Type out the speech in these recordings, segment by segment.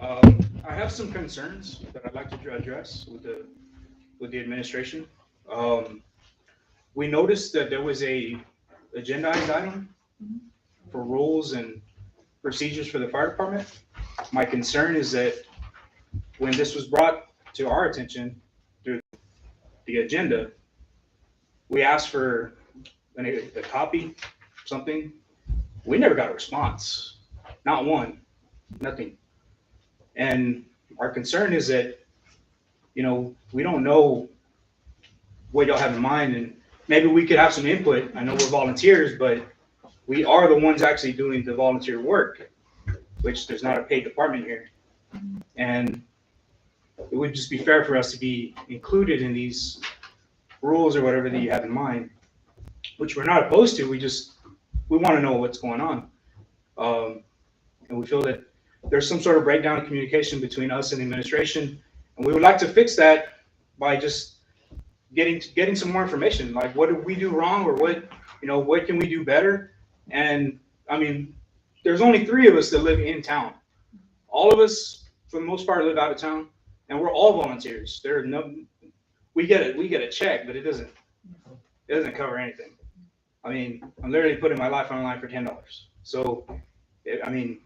I have some concerns that I'd like to address with the administration. We noticed that there was a agendized item for rules and procedures for the fire department. My concern is that when this was brought to our attention through the agenda, we asked for a copy, something. We never got a response, not one, nothing. And our concern is that, we don't know what y'all have in mind, and maybe we could have some input. I know we're volunteers, but we are the ones actually doing the volunteer work, which there's not a paid department here. And it would just be fair for us to be included in these rules or whatever that you have in mind, which we're not opposed to. We want to know what's going on. And we feel that there's some sort of breakdown in communication between us and the administration. And we would like to fix that by just getting some more information. Like, what did we do wrong, or what can we do better? And I mean, there's only 3 of us that live in town. All of us, for the most part, live out of town, and we're all volunteers. We get a check, but it doesn't cover anything. I mean, I'm literally putting my life on the line for $10. So, I mean,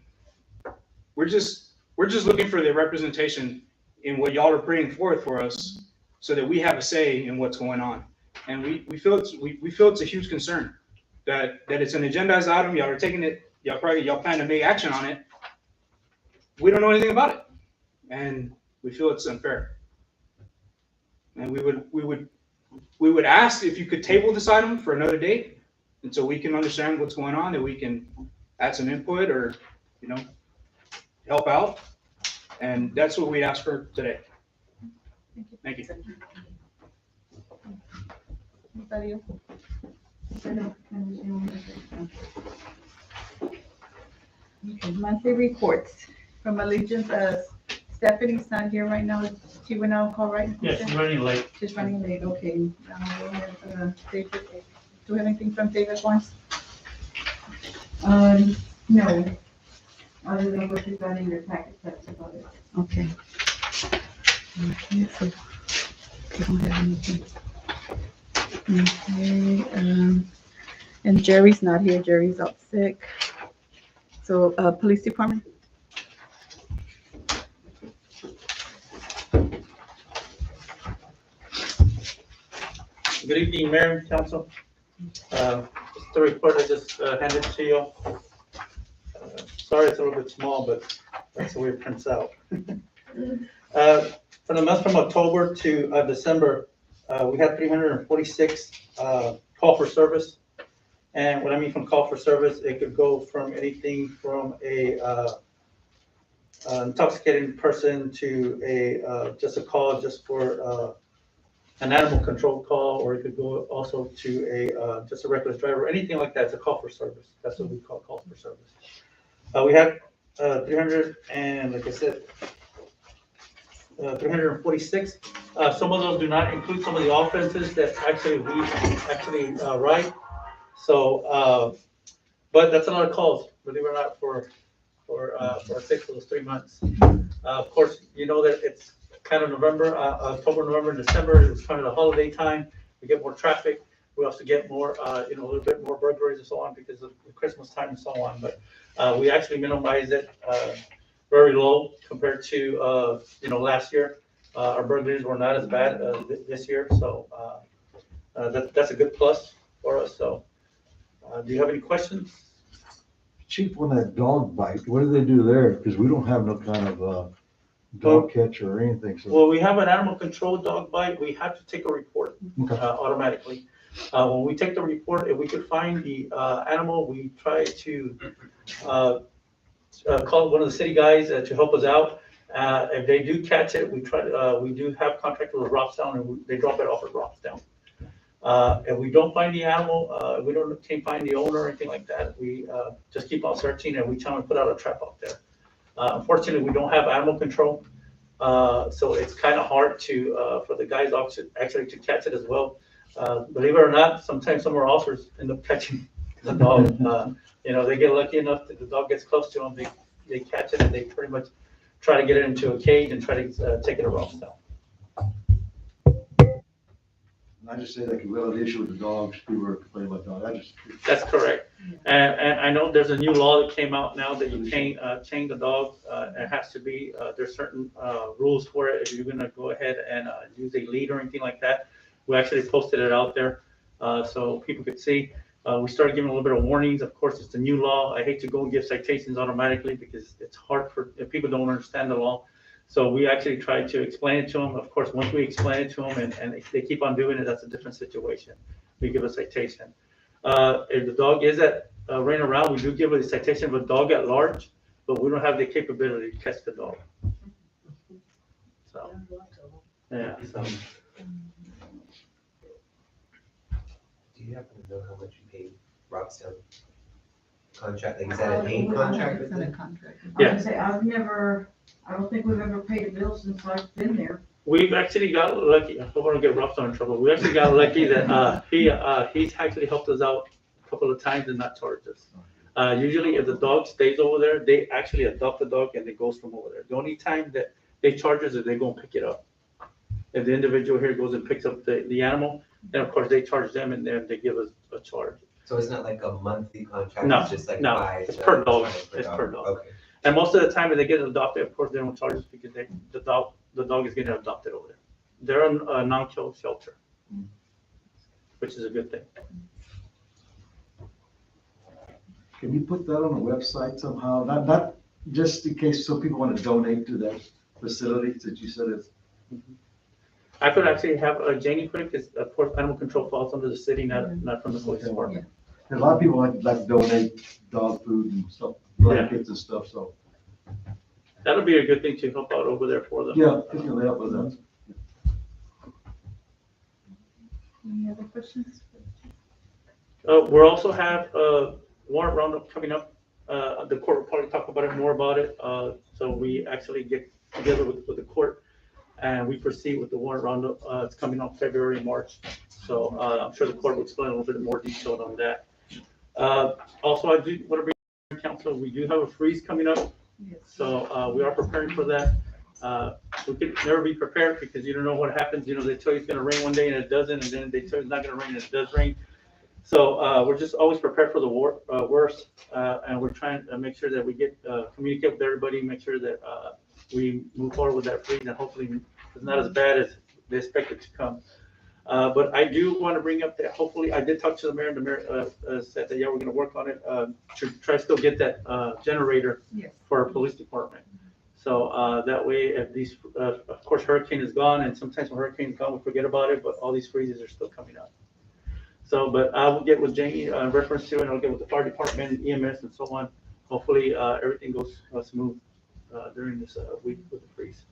we're just looking for the representation in what y'all are bringing forth for us, so that we have a say in what's going on. And we feel it's a huge concern that it's an agendized item. Y'all are taking it. Y'all plan to make action on it. We don't know anything about it, and we feel it's unfair. And we would ask if you could table this item for another date, until we can understand what's going on, that we can add some input or, help out. And that's what we asked for today. Thank you. Anybody else? Okay, monthly reports from Allegiance. Stephanie's not here right now. She went out, call, right? Yes, she's running late. She's running late, okay. We'll have, David. Do we have anything from David Barnes? No. Other than what you got in your packet, that's about it. Okay. Let's see. We don't have anything. Okay, and Jerry's not here. Jerry's out sick. So, police department? Good evening, Mayor and Council. Just the report I just handed to you. Sorry it's a little bit small, but that's the way it prints out. For the month from October to December, we had 346 call for service. And what I mean from call for service, it could go from anything from a intoxicated person to just a call just for an animal control call, or it could go also to a just a reckless driver, anything like that. It's a call for service. That's what we call calls for service. We had 300 and like I said, 346. Some of those do not include some of the offenses that we write. So, but that's a lot of calls, believe it or not, for 6 of those 3 months. Of course, you know that it's kind of October, November, and December. It's kind of the holiday time. We get more traffic. We also get more, a little bit more burglaries and so on because of the Christmas time and so on. But we actually minimize it very low compared to, last year. Our burglaries were not as bad this year. So that's a good plus for us. So do you have any questions? Chief, on that dog bite, what do they do there? Because we don't have no kind of dog catcher or anything. So Well, we have an animal control dog bite. We have to take a report okay. automatically. When we take the report, if we could find the animal, we try to call one of the city guys to help us out. If they do catch it, we do have contact with Robstown, and they drop it off at Robstown. If we don't find the animal, we can't find the owner or anything like that, we just keep on searching, and we try and put out a trap out there. Unfortunately, we don't have animal control, so it's kind of hard for the guys actually to catch it as well. Believe it or not, sometimes some of our officers end up catching the dog. They get lucky enough that the dog gets close to them, they catch it, and they pretty much try to get it into a cage and try to take it around. So. I just say that we have an issue with the dogs, people are complaining about dogs, That's correct. And I know there's a new law that came out now that you can't chain the dog. It has to be, there's certain rules for it. If you're gonna go ahead and use a lead or anything like that. We actually posted it out there so people could see. We started giving a little bit of warnings. Of course, it's a new law. I hate to go and give citations automatically because it's hard if people don't understand the law. So we actually tried to explain it to them. Of course, once we explain it to them and if they keep on doing it, that's a different situation. We give a citation. If the dog is running around, we do give a citation of a dog at large, but we don't have the capability to catch the dog. So, yeah. So. Do you happen to know how much you paid Rockstone? Contract, like, is that a paid contract with them? I was gonna say, I don't think we've ever paid a bill since I've been there. We've actually got lucky. I hope I don't get Rockstone in trouble. We actually got lucky that he's actually helped us out a couple of times and not charged us. Usually, if the dog stays over there, they actually adopt the dog and it goes from over there. The only time that they charge us is they go and pick it up. If the individual here goes and picks up the animal, then of course they charge them and then they give us a charge. So it's not like a monthly contract? No, It's just like no, by it's the per dog. time It's per dog. Okay. And most of the time, if they get adopted, of course, they don't charge us because the dog is getting adopted over there. They're a non-kill shelter, which is a good thing. Can you put that on the website somehow? Not just in case some people want to donate to that facility that you said is. I could actually have Janie put it, because of course, animal control falls under the city, not from the police department. A lot of people like to donate dog food and stuff, blankets and stuff, so. That'll be a good thing to help out over there for them. Yeah, it can help with that. Any other questions? We'll also have warrant roundup coming up. The court will probably talk about it more about it. So we actually get together with the court and we proceed with the warrant roundup. It's coming up February and March. So I'm sure the court will explain a little bit more detailed on that. Also, I do want to bring council, we do have a freeze coming up. So we are preparing for that. We could never be prepared because you don't know what happens. You know, they tell you it's going to rain one day and it doesn't, and then they tell you it's not going to rain and it does rain. So we're just always prepared for the worst, and we're trying to make sure that we get communicate with everybody, make sure that we move forward with that freeze, and hopefully it's not as bad as they expect it to come. But I do want to bring up that hopefully I did talk to the mayor, and the mayor said that, yeah, we're going to work on it to try to still get that generator for our police department. So that way, if these, of course, hurricane is gone, and sometimes when hurricane's gone, we forget about it, but all these freezes are still coming up. So, but I will get with Jamie in reference to it, and I'll get with the fire department, EMS, and so on. Hopefully, everything goes smooth during this week with the freeze.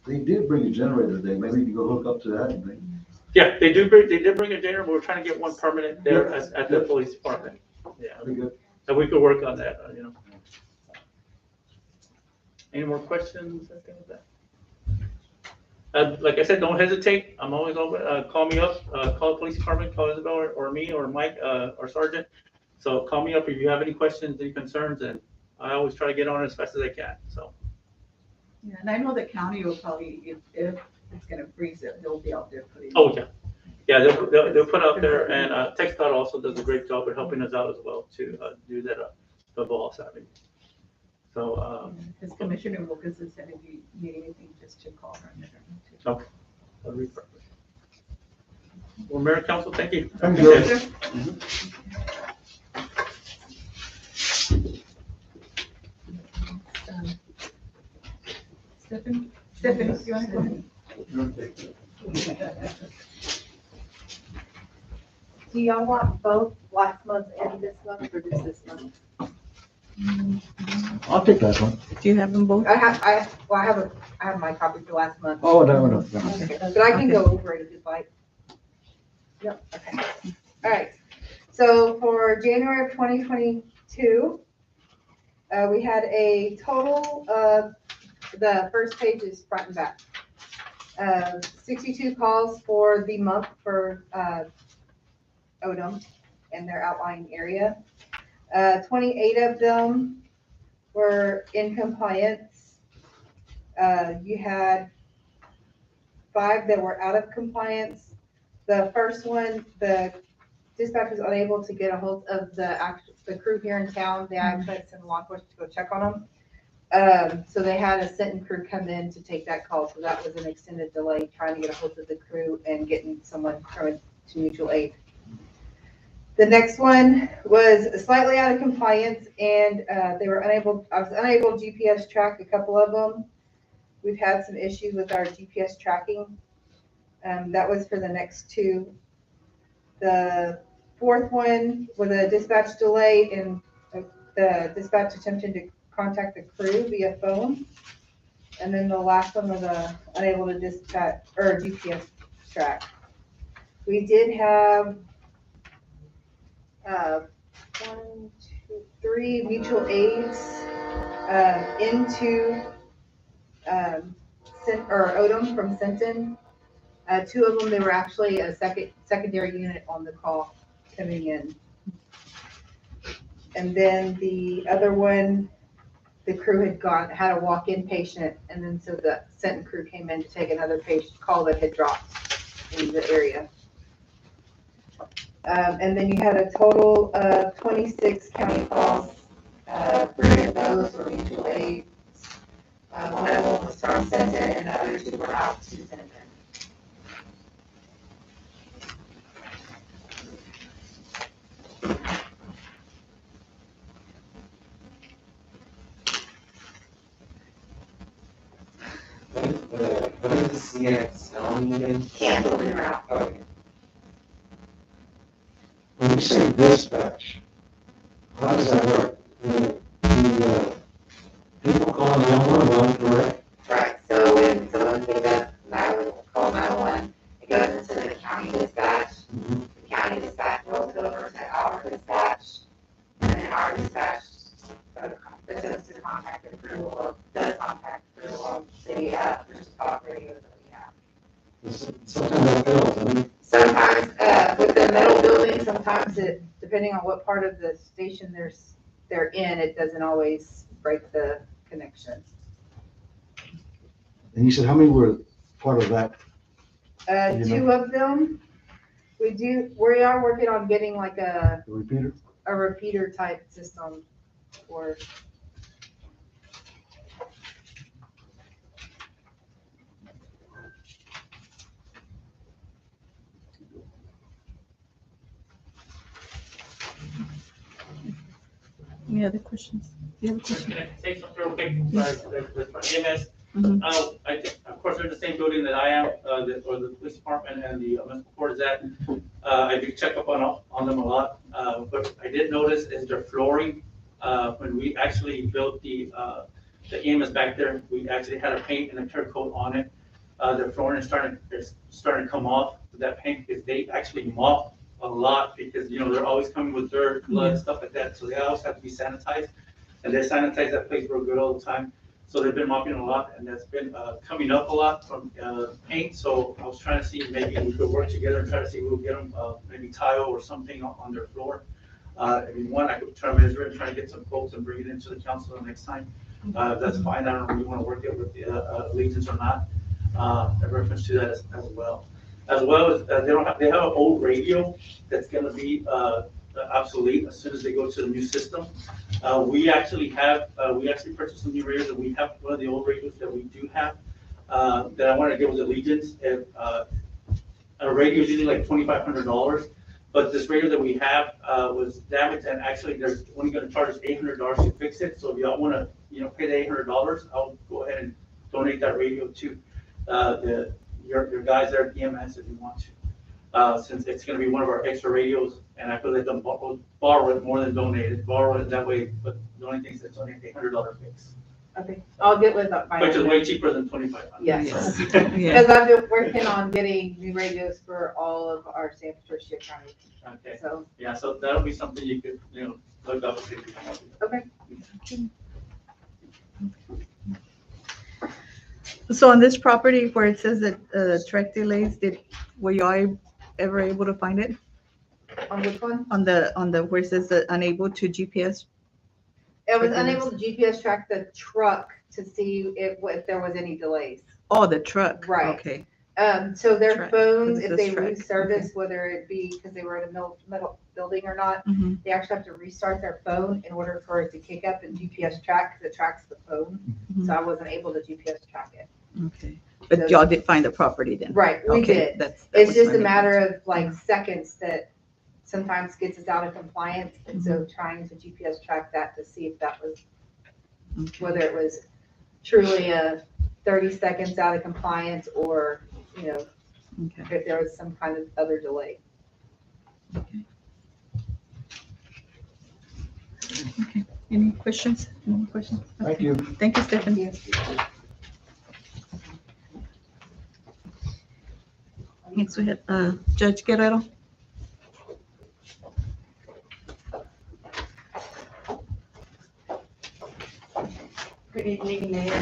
They did bring a generator today, maybe you can go hook up to that and bring. Yeah, they did bring a generator, but we're trying to get one permanent there at the police department. Yeah, Pretty good. and we could work on that, you know. Any more questions? Anything like that? Like I said, don't hesitate. I'm always open. Call me up, call the police department, call Isabel or me or Mike or Sergeant. So call me up if you have any questions, any concerns, and I always try to get on it as fast as I can. So. Yeah, and I know the county will probably, if it's gonna freeze it, they'll be out there putting. Oh, yeah. Yeah, they'll put out there, and TxDOT also does a great job at helping us out as well to do that above savvy. So, Because Commissioner Wilkinson said if you need anything, just to call her. okay. I'll repurpose. Well, Mayor and Council, thank you. Thank you. Stephanie, you want to go ahead? Do y'all want both last month and this month, or just this month? I'll take that one. Do you have them both? I have my copy for last month, Oh, no. but I can go over it if you'd like. Yep, okay. All right. So for January of 2022, we had a total of, the first page is front and back. 62 calls for the month for Odom and their outlying area. 28 of them were in compliance. You had 5 that were out of compliance. The first one, the dispatch was unable to get a hold of the crew here in town. They actually had to send law enforcement to go check on them. So they had a Centon crew come in to take that call, so that was an extended delay trying to get a hold of the crew and getting someone to mutual aid. The next one was slightly out of compliance and I was unable to GPS track a couple of them. We've had some issues with our GPS tracking. That was for the next 2. The fourth one was a dispatch delay and the dispatch attempting to contact the crew via phone. And then the last one was unable to dispatch or GPS track. We did have 1, 2, 3 mutual aids into Odom from Centon. 2 of them, they were actually a secondary unit on the call coming in. And then the other one, the crew had a walk-in patient, and then so the Centon crew came in to take another patient call that had dropped in the area. And then you had a total of 26 county calls. 3 of those were mutual aids. One of them was from Centon, and the other 2 were out to Centon. What is the CX spelling again? Cancel the route. Okay. When you say dispatch, how does that work? The people call 911, correct? Right, so when someone picks up 911, call 911, it goes into the county dispatch. The county dispatch rolls over to our dispatch, and then our dispatch attempts to contact the crew or does contact the crew on the first talk radios that we have. Sometimes that fails, I mean, Sometimes, With the metal building, sometimes depending on what part of the station they're in, it doesn't always break the connection. and you said how many were part of that? You know. 2 of them, we are working on getting like The repeater? a repeater type system for. Any other questions? Do you have a question? Can I say something real quick? With my EMS, Mhm. I think, of course, they're in the same building that I am, or the police department and the municipal court is at. I do check up on them a lot, but I did notice is their flooring, when we actually built the EMS back there, we actually had a paint and a clear coat on it. Their flooring is starting to come off, that paint, because they actually mop a lot, because, they're always coming with dirt, blood, stuff like that, so they always have to be sanitized. And they sanitize that place real good all the time. So they've been mopping a lot, and that's been coming up a lot from paint. So I was trying to see if maybe we could work together and try to see if we'll get them maybe tile or something on their floor. I could try to measure it and try to get some quotes and bring it into the council the next time. That's fine. I don't know if you want to work it with the Allegiance or not. In reference to that as well. As well as they have an old radio that's going to be obsolete as soon as they go to the new system. We actually purchased some new radios, and we have one of the old radios that we do have that I want to get with Allegiance. A radio is usually like $2,500, but this radio that we have was damaged, and actually they're only going to charge us $800 to fix it. So if y'all want to pay the $800, I'll go ahead and donate that radio to your guys there at EMS if you want to. Since it's going to be one of our extra radios, and I feel like them borrow it more than donate it. Borrow it that way, but the only thing is it's only $800 fix, Okay, I'll get with which is way cheaper than $2,500. Yes. Yeah. Because I've been working on getting new radios for all of our San Patricia County, Okay, so. yeah, so that'll be something you could, look up and see if you can help. Okay. So on this property where it says that track delays, were you ever able to find it? On which one? On the where it says that unable to GPS? It was unable to GPS track the truck to see if there was any delays. Oh, the truck. Right. Okay. So their Truck, phones, because if it they says truck, lose service, whether it be because they were in a middle building or not, Mhm. they actually have to restart their phone in order for it to kick up and GPS track, because it tracks the phone. Mhm. So I wasn't able to GPS track it. Okay. But y'all did find the property then? Right, we Okay, did. that It's was just my a main matter question. of like seconds that sometimes gets us out of compliance. And so Mm-hmm. trying to GPS track that to see if that was, Okay. whether it was truly a 30 seconds out of compliance or, you know, Okay. if there was some kind of other delay. Okay. Any questions? Any more questions? Thank Okay. you. Thank you, Stephanie. Next we have Judge Guerrero. Good evening, Mayor.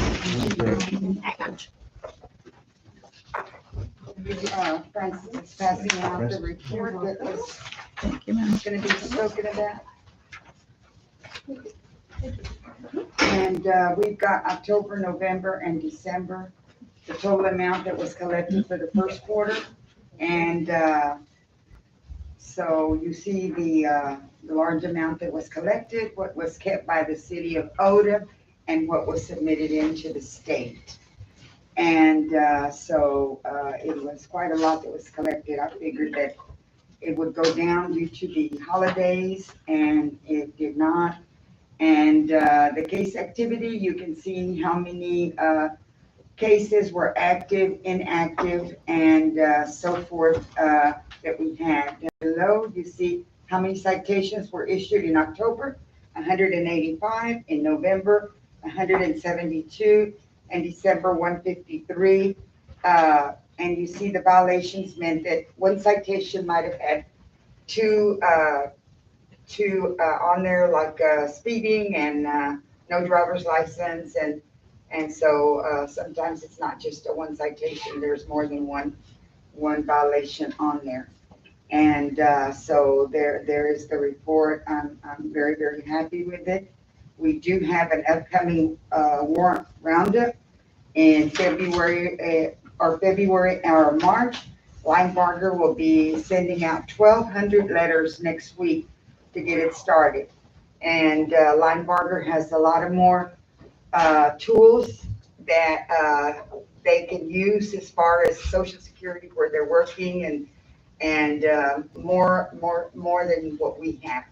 Francis is passing out the report that was Thank you, ma'am. going to be spoken about. And we've got October, November, and December, the total amount that was collected for the first quarter. And so you see the large amount that was collected, what was kept by the city of Odem, and what was submitted into the state. And so it was quite a lot that was collected. I figured that it would go down due to the holidays, and it did not. And the case activity, you can see how many cases were active, inactive, and so forth that we had. Down below, you see how many citations were issued in October, 185, in November, 172, and December, 153. And you see the violations meant that one citation might have had two on there, like speeding and no driver's license, and so sometimes it's not just a one citation, there's more than one violation on there. And so there is the report. I'm very, very happy with it. We do have an upcoming warrant roundup in February or March. Linebarger will be sending out 1,200 letters next week to get it started. And Linebarger has a lot of more tools that they can use as far as Social Security where they're working, and more than what we have.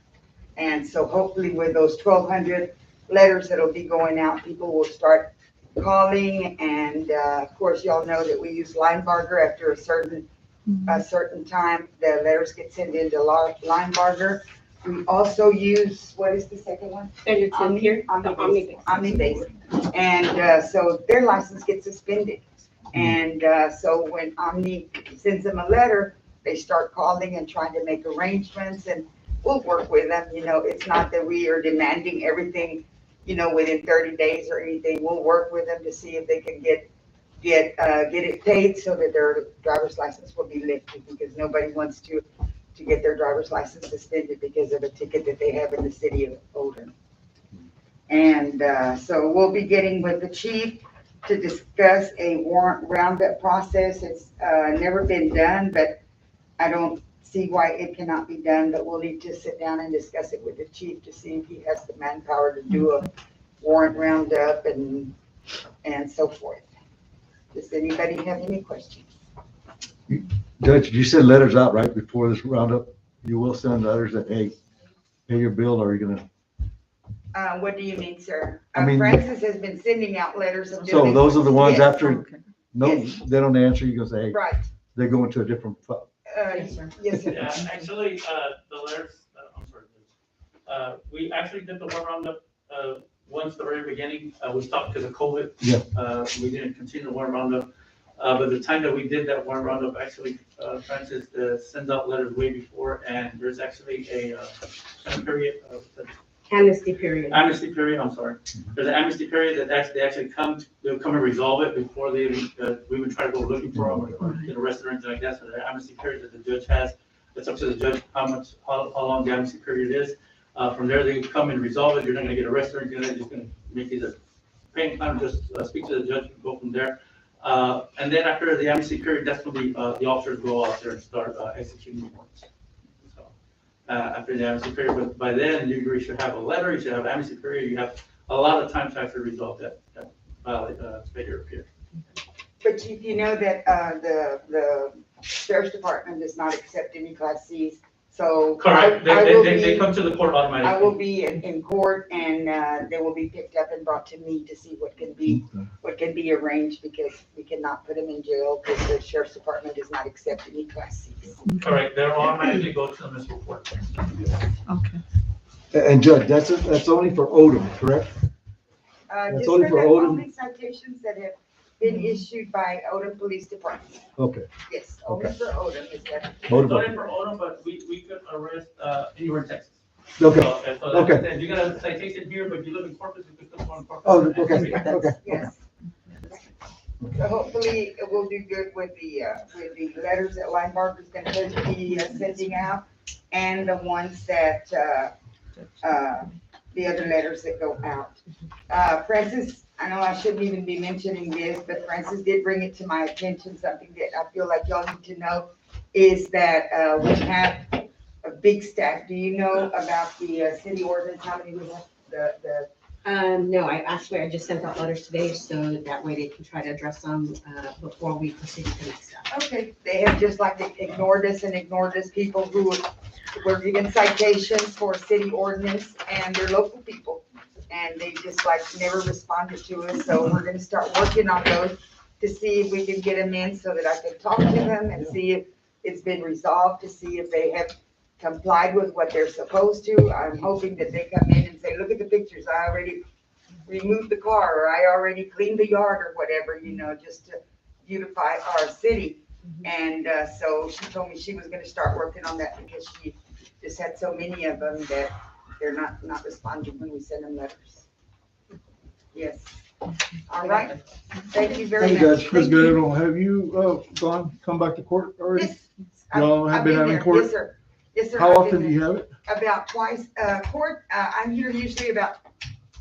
And so hopefully with those 1,200 letters that'll be going out, people will start calling. And of course, y'all know that we use Linebarger after a certain time. The letters get sent into Linebarger. We also use, what is the second one? Omnibase. And so their license gets suspended. And so when Omni sends them a letter, they start calling and trying to make arrangements, and we'll work with them. You know, it's not that we are demanding everything, you know, within 30 days or anything. We'll work with them to see if they can get it paid so that their driver's license will be lifted, because nobody wants to get their driver's license suspended because of a ticket that they have in the city of Odem. And so we'll be getting with the chief to discuss a warrant roundup process. It's never been done, but I don't see why it cannot be done, but we'll need to sit down and discuss it with the chief to see if he has the manpower to do a warrant roundup and so forth. Does anybody have any questions? Judge, you send letters out right before this roundup? You will send letters that, hey, pay your bill, or are you gonna? What do you mean, sir? I mean- Francis has been sending out letters of. So those are the ones Yes. after, no, Yes. they don't answer, you gonna say, hey, Right. they're going to a different, Yes, sir. Yeah, actually, the letters, I'm sorry. We actually did the one roundup, once the very beginning, we stopped because of COVID. Yeah. We didn't continue the one roundup. But the time that we did that one roundup, actually, Francis sends out letters way before, and there's actually a period of. Amnesty period. Amnesty period, I'm sorry. There's an amnesty period that they actually they'll come and resolve it before they even, we even try to go looking for them or get arrested or anything like that. So the amnesty period that the judge has, it's up to the judge how long the amnesty period is. From there, they come and resolve it. You're not gonna get arrested or anything. They're just gonna make these paying time, just speak to the judge and go from there. And then after the amnesty period, that's when the officers go out there and start executing warrants. So, after the amnesty period, but by then you should have a letter, you should have amnesty period, you have a lot of time to actually resolve that valid failure of period. But you know that, the sheriff's department does not accept any Class Cs, so. Correct, I will they be- come to the court automatically. I will be in court and, they will be picked up and brought to me to see what can be arranged, because we cannot put them in jail because the sheriff's department does not accept any Class Cs. Correct, they'll automatically go to the municipal court. Okay. And Judge, that's only for Odom, correct? That's Just only for for the Odom? only citations that have been issued by Odom Police Department. Okay. Yes, only for Odom is that. Odom. Sorry for Odom, but we could arrest anywhere in Texas. Okay, So that's Okay. what I said. You got a citation here, but you live in Corpus, you could still go in Corpus. oh, okay, okay. Yes. So hopefully it will do good with the letters that Linebark is gonna be sending out, and the ones that, the other letters that go out. Francis, I know I shouldn't even be mentioning this, but Francis did bring it to my attention, something that I feel like y'all need to know, is that, we have a big staff. Do you know about the, city ordinance, how many we have, the No, I just sent out letters today, so that way they can try to address them, before we proceed to the next step. Okay, they have just like ignored us, people who were given citations for city ordinance, and they're local people. And they just like never responded to us, so we're gonna start working on those to see if we can get them in so that I can talk to them and see if it's been resolved, to see if they have complied with what they're supposed to. I'm hoping that they come in and say, look at the pictures, I already removed the car, or I already cleaned the yard, or whatever, just to beautify our city. And so she told me she was gonna start working on that, because she just had so many of them that they're not responding when we send them letters. Yes. All right. Thank you very Hey, much. Judge, Ms. Thank you. Guerrero, have you, come back to court already? Yes. Y'all have I've been having there. court? Yes, sir. Yes, sir. How I've often been do you there. have it? About twice, court, I'm here usually about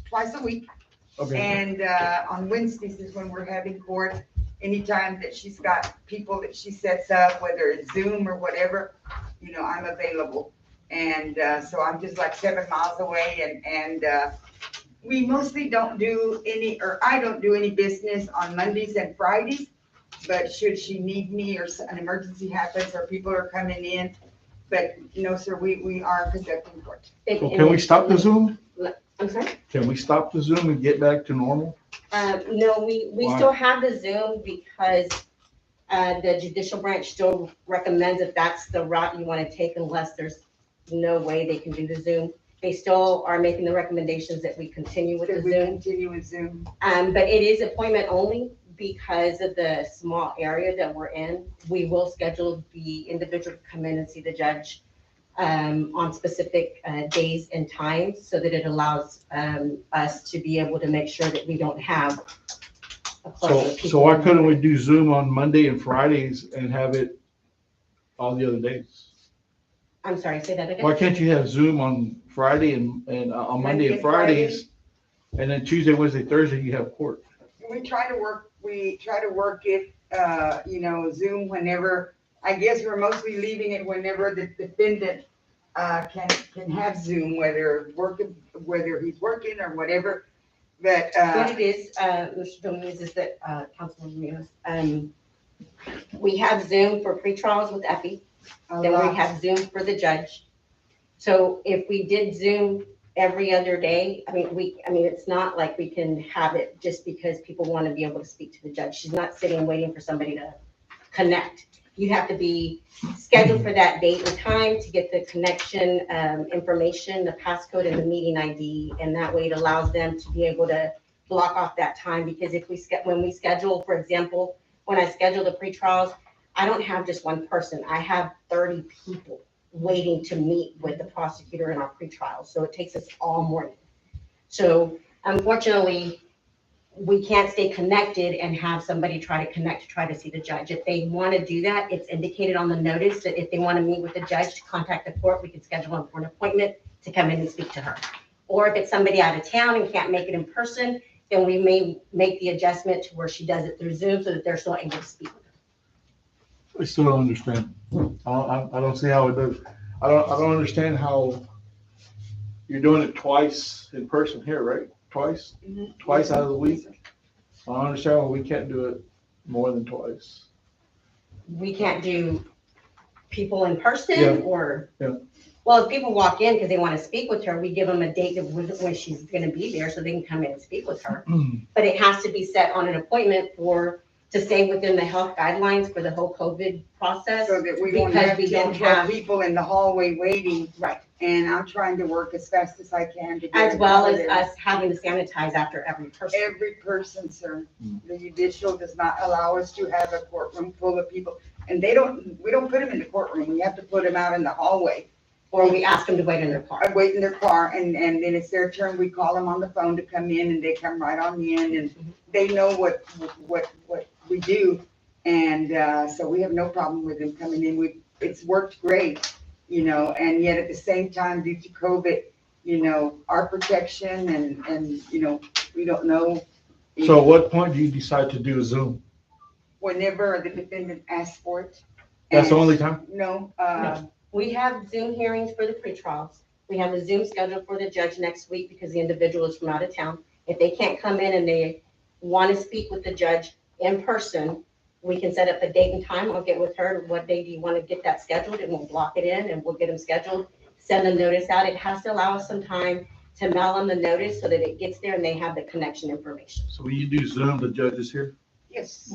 twice a week. Okay, And on Wednesdays is when we're having court. Anytime that she's got people that she sets up, whether it's Zoom or whatever, I'm available. And so I'm just like 7 miles away, and we mostly don't do any, or I don't do any business on Mondays and Fridays. But should she need me, or an emergency happens, or people are coming in, but no, sir, we are conducting court. so can we stop the Zoom? I'm sorry? Can we stop the Zoom and get back to normal? No, we Why? still have the Zoom because the judicial branch still recommends that that's the route you want to take, unless there's no way they can do the Zoom. They still are making the recommendations that we continue with the Should we Zoom. continue with Zoom? But it is appointment only because of the small area that we're in. We will schedule the individual to come in and see the judge on specific days and times, so that it allows us to be able to make sure that we don't have a cluster So, of people. so why couldn't we do Zoom on Monday and Fridays and have it all the other days? I'm sorry, say that again? Why can't you have Zoom on Friday and on Monday and Fridays? And then Tuesday, Wednesday, Thursday, you have court? We try to work it, Zoom whenever, I guess we're mostly leaving it whenever the defendant can have Zoom, whether he's working or whatever. But, What it is, Mr. Dominguez, is that, Councilman Munoz, we have Zoom for pre-trials with Effie, then we have Zoom for the judge. So if we did Zoom every other day, it's not like we can have it just because people want to be able to speak to the judge. She's not sitting waiting for somebody to connect. You have to be scheduled for that date and time to get the connection information, the passcode and the meeting ID. And that way it allows them to be able to block off that time. Because when we schedule, for example, when I schedule the pre-trials, I don't have just one person. I have 30 people waiting to meet with the prosecutor in our pretrial. So it takes us all morning. So unfortunately, we can't stay connected and have somebody try to connect to try to see the judge. If they want to do that, it's indicated on the notice that if they want to meet with the judge to contact the court, we can schedule them for an appointment to come in and speak to her. Or if it's somebody out of town and can't make it in person, then we may make the adjustment to where she does it through Zoom so that they're still able to speak. I still don't understand. I don't see how it does. I don't understand how you're doing it twice in person here, right? Twice? Twice out of the week? I don't understand why we can't do it more than twice. We can't do people in Yeah. person or? Yeah. Well, if people walk in because they want to speak with her, we give them a date of when she's going to be there so they can come in and speak with her. But it has to be set on an appointment to stay within the health guidelines for the whole COVID process. So that we don't Because have we 10, don't 12 have- people in the hallway waiting. Right. And I'm trying to work as fast as I can to get. As it well out as there. us having to sanitize after every person. Every person, sir. The judicial does not allow us to have a courtroom full of people. And we don't put them in the courtroom. We have to put them out in the hallway. Or we ask them to wait in their car. Wait in their car, and then it's their turn. We call them on the phone to come in, and they come right on in, and they know what we do. And so we have no problem with them coming in. It's worked great, and yet at the same time, due to COVID, our protection and we don't know. So at what point do you decide to do a Zoom? Whenever the defendant asks for it. That's the And- only time? No, We have Zoom hearings for the pretrials. We have a Zoom scheduled for the judge next week because the individual is from out of town. If they can't come in and they want to speak with the judge in person, we can set up a date and time. I'll get with her. What day do you want to get that scheduled? And we'll block it in and we'll get them scheduled. Send the notice out. It has to allow us some time to mail them the notice so that it gets there and they have the connection information. So when you do Zoom, the judge is here? yes.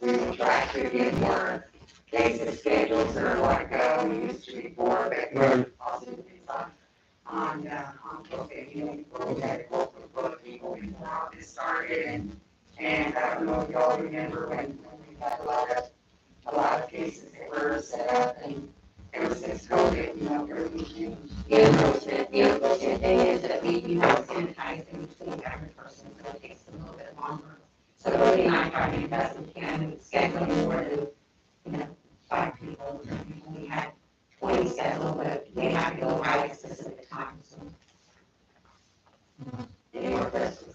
We will try to get more cases scheduled, so like, we used to before, but also it's on COVID, before we had a couple of people before all this started, and I don't know if y'all remember when we had a lot of cases that were set up, and ever since COVID, everything's changed. The unfortunate thing is that we, sanitize in between every person, so it takes a little bit longer. So Cody and I try to do the best we can, scheduling more than, 5 people. We had 20 scheduled, but they have to go by a specific time, so. Any more questions?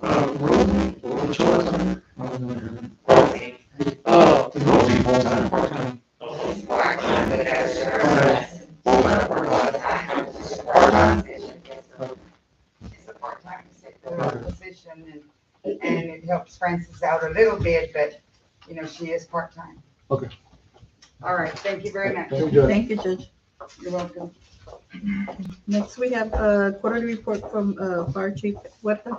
Rosie, what's your time? Rosie? Rosie, full-time, part-time. It's part-time, but as sure. Full-time, part-time. Part-time? It's a part-time position, and it helps Francis out a little bit, but, she is part-time. Okay. All right, thank you very much. Thank you, Judge. Thank you, Judge. You're welcome. Next, we have a quarterly report from Fire Chief Huerta.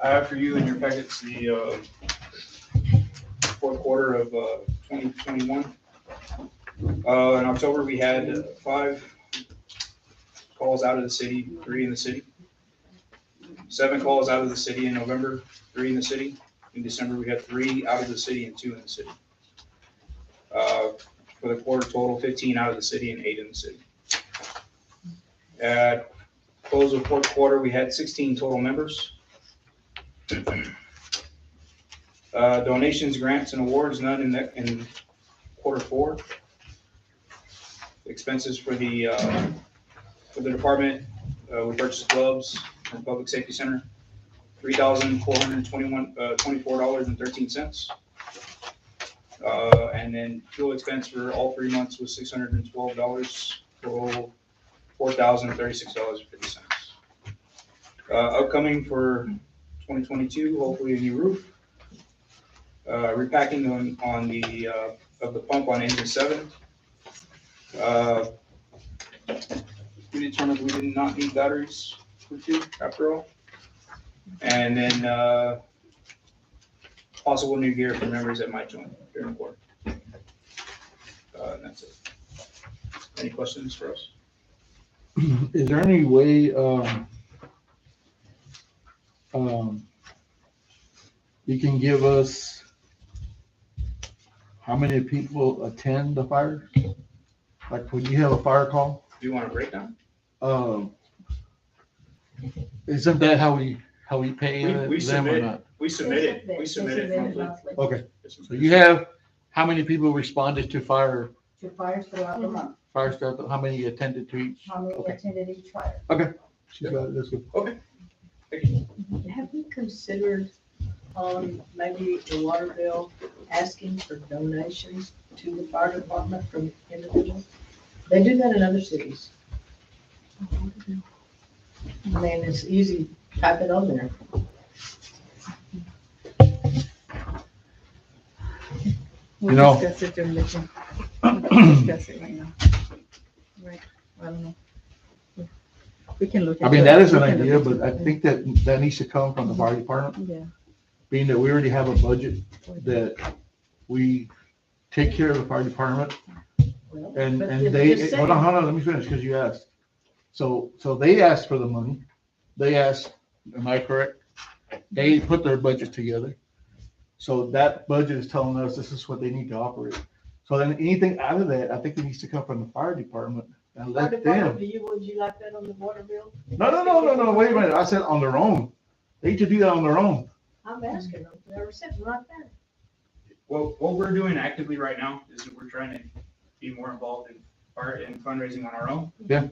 I have for you in your packets the fourth quarter of 2021. In October, we had 5 calls out of the city, 3 in the city. 7 calls out of the city in November, 3 in the city. In December, we had 3 out of the city and 2 in the city. For the quarter total, 15 out of the city and 8 in the city. At close of fourth quarter, we had 16 total members. Donations, grants, and awards, none in quarter 4. Expenses for the department, we purchased gloves from Public Safety Center, $3,424.13. And then fuel expense for all 3 months was $612, total $4,036.50. Upcoming for 2022, hopefully a new roof. Repacking on the of the pump on engine 7. We determined we did not need batteries for 2 after all. And then possible new gear for members that might join during the quarter. And that's it. Any questions for us? Is there any way, you can give us how many people attend the fire? Like when you have a fire call? Do you want a breakdown? Isn't that how we pay We them or submit, not? we submit it monthly. Okay, Yes, so you have how many people responded to fire fires throughout the month, stuff? How many attended to each? how many Okay. attended each fire. She's got it, that's good. Have you considered on maybe the water bill, asking for donations to the fire department from individuals? They do that in other cities. I mean, it's easy, type it on there. We'll You know- discuss it during the meeting. We'll discuss it right now. Right, I don't know. We can look. I into mean, it. that is an We can look idea, into but I it. think that needs to come from the fire department, Yeah. being that we already have a budget that we take care of the fire department. Well, And, but and it's they, just hold on, saying. let me finish, because you asked. So they asked for the money. They asked, am I correct? They put their budget together. So that budget is telling us this is what they need to operate. So then anything out of that, I think it needs to come from the fire department and Fire let department, them. would you like that on the water bill? No, wait a minute. I said on their own. They need to do that on their own. I'm asking them, they're sitting right there. Well, what we're doing actively right now is that we're trying to be more involved in fundraising on our own. Yeah.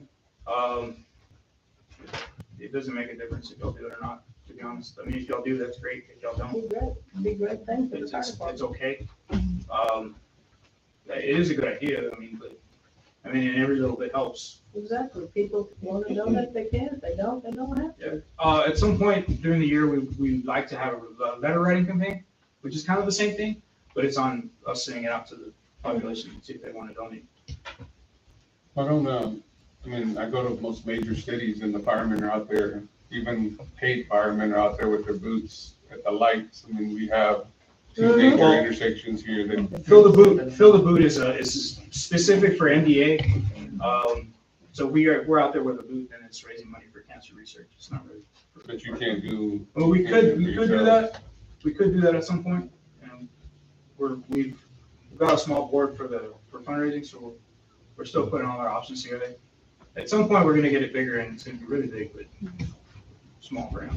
It doesn't make a difference if y'all do it or not, to be honest. I mean, if y'all do, that's great. If y'all don't, Be a great thing for the it's, fire it's department. okay. It is a good idea, I mean, but, I mean, and every little bit helps. Exactly, people want to donate, they can, if they don't have to. At some point during the year, we like to have a letter writing campaign, which is kind of the same thing, but it's on us sending it out to the population and see if they want to donate. I don't, I mean, I go to most major cities and the firemen are out there, even paid firemen are out there with their boots at the lights. I mean, we have two major Well, intersections here that. Fill the boot is specific for MDA. So we're out there with a booth and it's raising money for cancer research. It's not really. But you can't do. Well, we could do that. We could do that at some point. And we've got a small board for fundraising, so we're still putting all our options together. At some point, we're gonna get it bigger and it's gonna be really big, but small for now.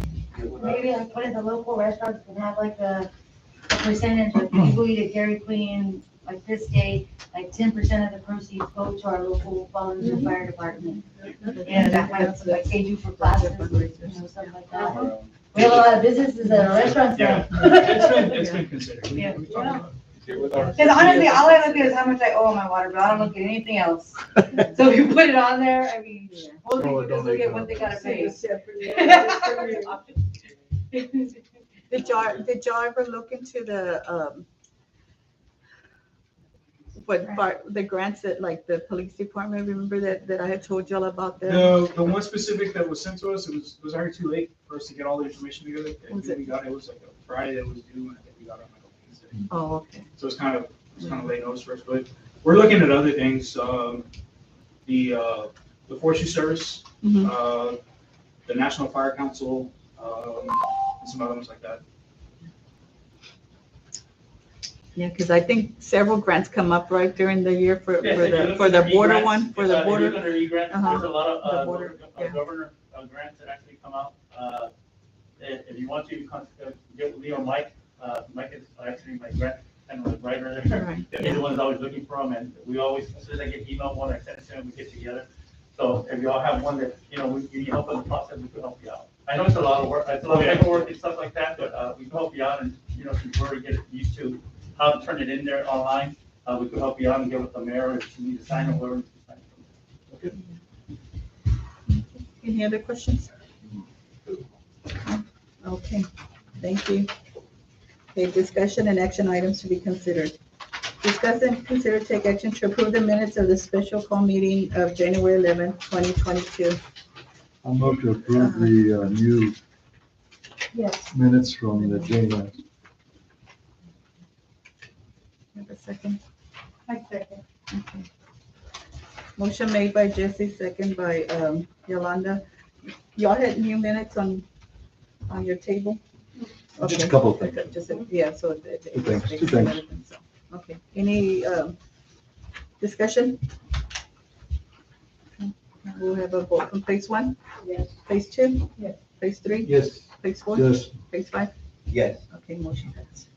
Maybe like what if the local restaurants can have like a percentage, like people eat at Dairy Queen, like this day, like 10% of the proceeds go to our local volunteer fire department. Yeah, that might, like they do for classes, you know, stuff like that. We have a lot of businesses that are restaurants Yeah, now. it's been considered. Yeah. We talked about Because honestly, all I look at is how much I owe on my water bill. I don't look at anything else. So if you put it on there, I mean, most people just look at what they gotta pay. Did y'all ever look into the the grants that like the police department, remember that I had told y'all about them? The one specific that was sent to us, it was already too late for us to get all the information together. Was We got it was like a Friday that was due, and I think we got it on like a Wednesday. Oh, okay. So it's kind of late notice for us, but we're looking at other things. The Forestry Service, Mhm. the National Fire Council, and some other ones like that. Yeah, because I think several grants come up right during the year for Yes, if you look the at the border e-grants, one, for the if you border. look under e-grants, Uh-huh. there's a lot The of border, yeah. governor grants that actually come out. If you want to, get with Leo Mike. Mike is actually my grant kind of writer there. Right, He's yeah. the one that's always looking for them, and we always, as soon as I get email one, I send it to him, we get together. So if you all have one that, you know, we need help in the process, we can help you out. I know it's a lot of work, it's a lot of paperwork and stuff like that, but we can help you out, and, you know, since we're getting used to how to turn it in there online, we can help you out and get with the mayor if you need to sign it, whatever. you need to sign. Okay? Any other questions? Okay, thank you. Okay, discussion and action items to be considered. Discuss and consider take action to approve the minutes of the special call meeting of January 11, 2022. I'll move to approve the new Yes. minutes from the January. Have a second? I second. Okay. Motion made by Jesse, second by Yolanda. Y'all had new minutes on your table? Just a Okay. couple of things. Okay, just, yeah, so. Two things. Okay, any discussion? Okay. We'll have a vote from phase one, Yes. phase two? Phase three? Yes. Phase four? Yes. Phase five? Yes. Okay, motion passed.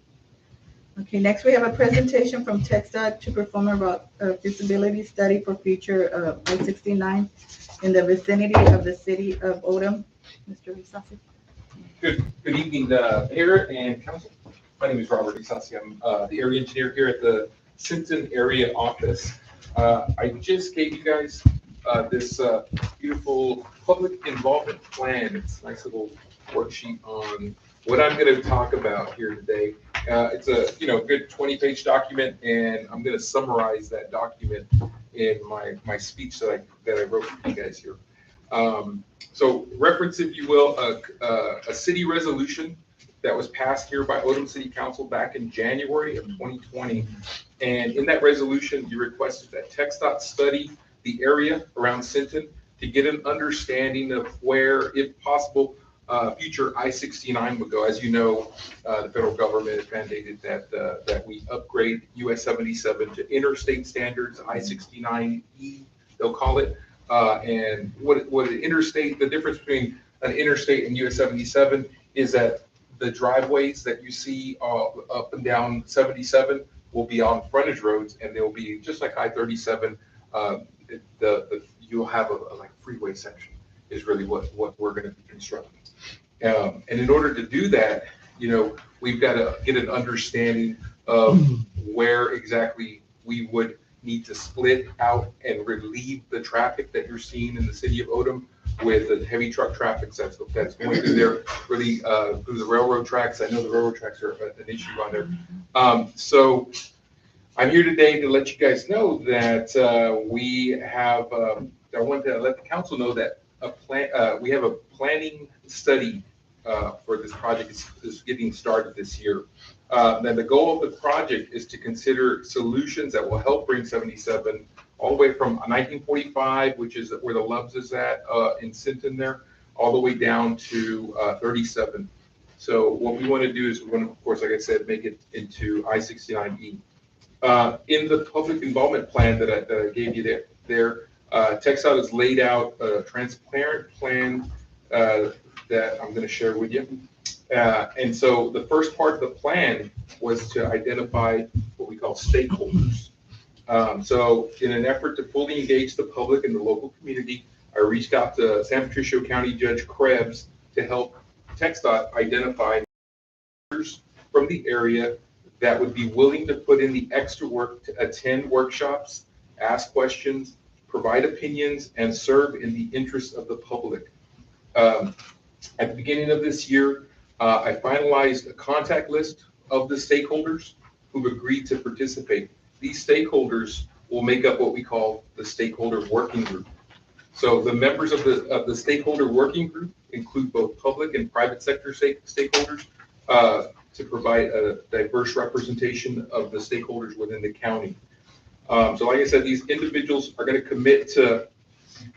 Okay, next we have a presentation from TechStot to perform a feasibility study for future I-69 in the vicinity of the city of Odom. Mr. Risasi. Good evening, Mayor and Council. My name is Robert Isasi. I'm the area engineer here at the Sinton area office. I just gave you guys this beautiful public involvement plan. It's a nice little worksheet on what I'm going to talk about here today. It's a good 20-page document, and I'm going to summarize that document in my speech that I wrote for you guys here. So reference, if you will, a city resolution that was passed here by Odom City Council back in January of 2020. And in that resolution, you requested that TxDOT study the area around Sinton to get an understanding of where, if possible, future I-69 would go. As you know, the federal government has mandated that we upgrade US 77 to interstate standards, I-69E, they'll call it. And what an interstate, the difference between an interstate and US 77 is that the driveways that you see up and down 77 will be on frontage roads, and they'll be just like I-37. You'll have a like freeway section is really what we're going to be constructing. And in order to do that, we've got to get an understanding of where exactly we would need to split out and relieve the traffic that you're seeing in the city of Odom with the heavy truck traffic that's going through there, really through the railroad tracks. I know the railroad tracks are an issue on there. So I'm here today to let you guys know that we have, I want to let the council know that we have a planning study for this project is getting started this year. Then the goal of the project is to consider solutions that will help bring 77 all the way from 1945, which is where the Loves is at in Sinton there, all the way down to 37. So what we want to do is we want to, of course, like I said, make it into I-69E. In the public involvement plan that I gave you there, TxDOT has laid out a transparent plan that I'm going to share with you. And so the first part of the plan was to identify what we call stakeholders. So in an effort to fully engage the public and the local community, I reached out to San Patricio County Judge Krebs to help TxDOT identify from the area that would be willing to put in the extra work to attend workshops, ask questions, provide opinions, and serve in the interest of the public. At the beginning of this year, I finalized a contact list of the stakeholders who've agreed to participate. These stakeholders will make up what we call the stakeholder working group. So the members of the stakeholder working group include both public and private sector stakeholders to provide a diverse representation of the stakeholders within the county. So like I said, these individuals are going to commit to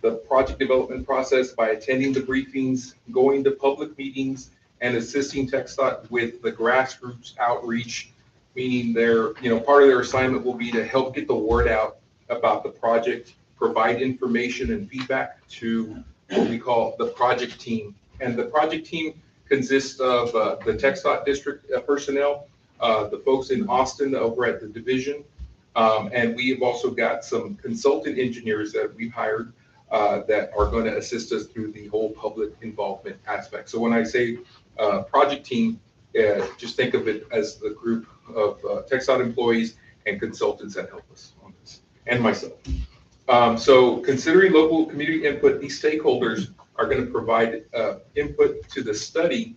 the project development process by attending the briefings, going to public meetings, and assisting TxDOT with the grassroots outreach, meaning part of their assignment will be to help get the word out about the project, provide information and feedback to what we call the project team. And the project team consists of the TxDOT district personnel, the folks in Austin over at the division, and we have also got some consultant engineers that we've hired that are going to assist us through the whole public involvement aspect. So when I say project team, just think of it as the group of TxDOT employees and consultants that help us on this, and myself. So considering local community input, these stakeholders are going to provide input to the study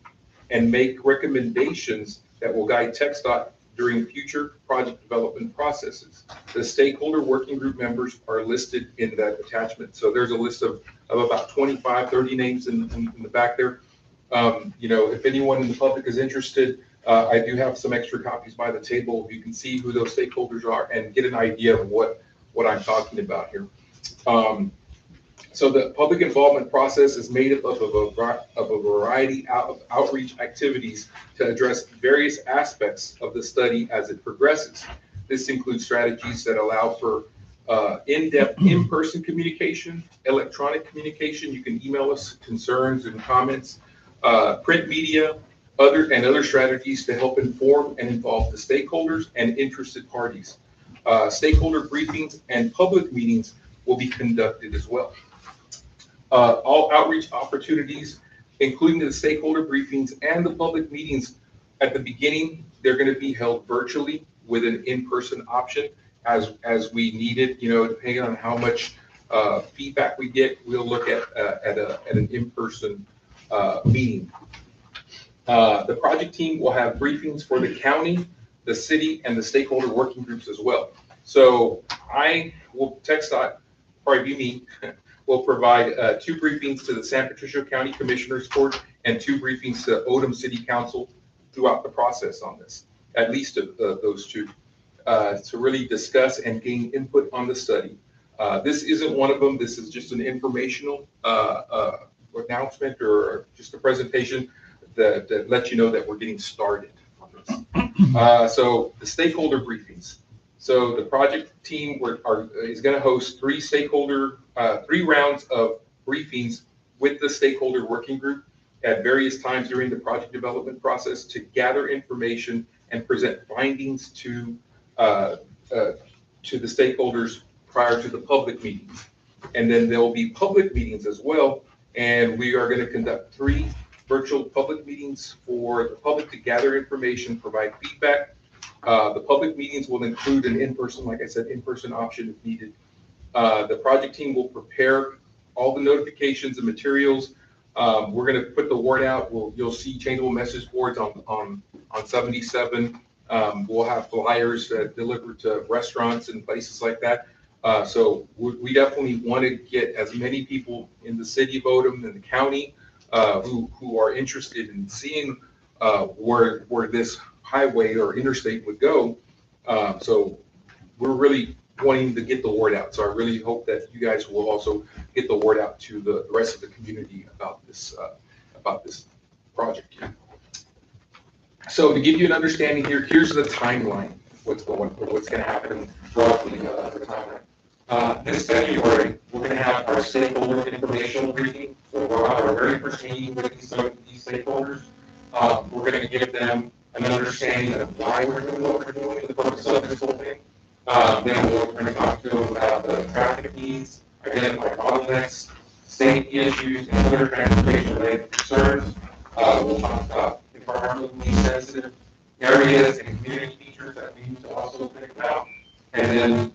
and make recommendations that will guide TxDOT during future project development processes. The stakeholder working group members are listed in that attachment. So there's a list of about 25, 30 names in the back there. If anyone in the public is interested, I do have some extra copies by the table. You can see who those stakeholders are and get an idea of what I'm talking about here. So the public involvement process is made up of a variety of outreach activities to address various aspects of the study as it progresses. This includes strategies that allow for in-depth in-person communication, electronic communication. You can email us concerns and comments, print media, other strategies to help inform and involve the stakeholders and interested parties. Stakeholder briefings and public meetings will be conducted as well. All outreach opportunities, including the stakeholder briefings and the public meetings at the beginning, they're going to be held virtually with an in-person option as we need it, depending on how much feedback we get, we'll look at an in-person meeting. The project team will have briefings for the county, the city, and the stakeholder working groups as well. So I will, TxDOT, probably be me, will provide 2 briefings to the San Patricio County Commissioners Court and 2 briefings to Odom City Council throughout the process on this, at least those 2, to really discuss and gain input on the study. This isn't one of them. This is just an informational announcement or just a presentation that lets you know that we're getting started on this. So the stakeholder briefings. So the project team is going to host 3 rounds of briefings with the stakeholder working group at various times during the project development process to gather information and present findings to the stakeholders prior to the public meetings. And then there will be public meetings as well. And we are going to conduct 3 virtual public meetings for the public to gather information, provide feedback. The public meetings will include an in-person, like I said, in-person option if needed. The project team will prepare all the notifications and materials. We're going to put the word out. You'll see changeable message boards on 77. We'll have flyers delivered to restaurants and places like that. So we definitely want to get as many people in the city of Odom and the county who are interested in seeing where this highway or interstate would go. So we're really wanting to get the word out. So I really hope that you guys will also get the word out to the rest of the community about this project here. So to give you an understanding here, here's the timeline. What's going to happen roughly the timeline. This February, we're going to have our stakeholder informational briefing. So we'll have our very first meeting with these stakeholders. We're going to give them an understanding of why we're doing what we're doing, the purpose of this whole thing. Then we're going to talk to them about the traffic needs, identify bottlenecks, safety issues, and other transportation-related concerns. We'll talk about environmentally sensitive areas and community features that we need to also think about, and then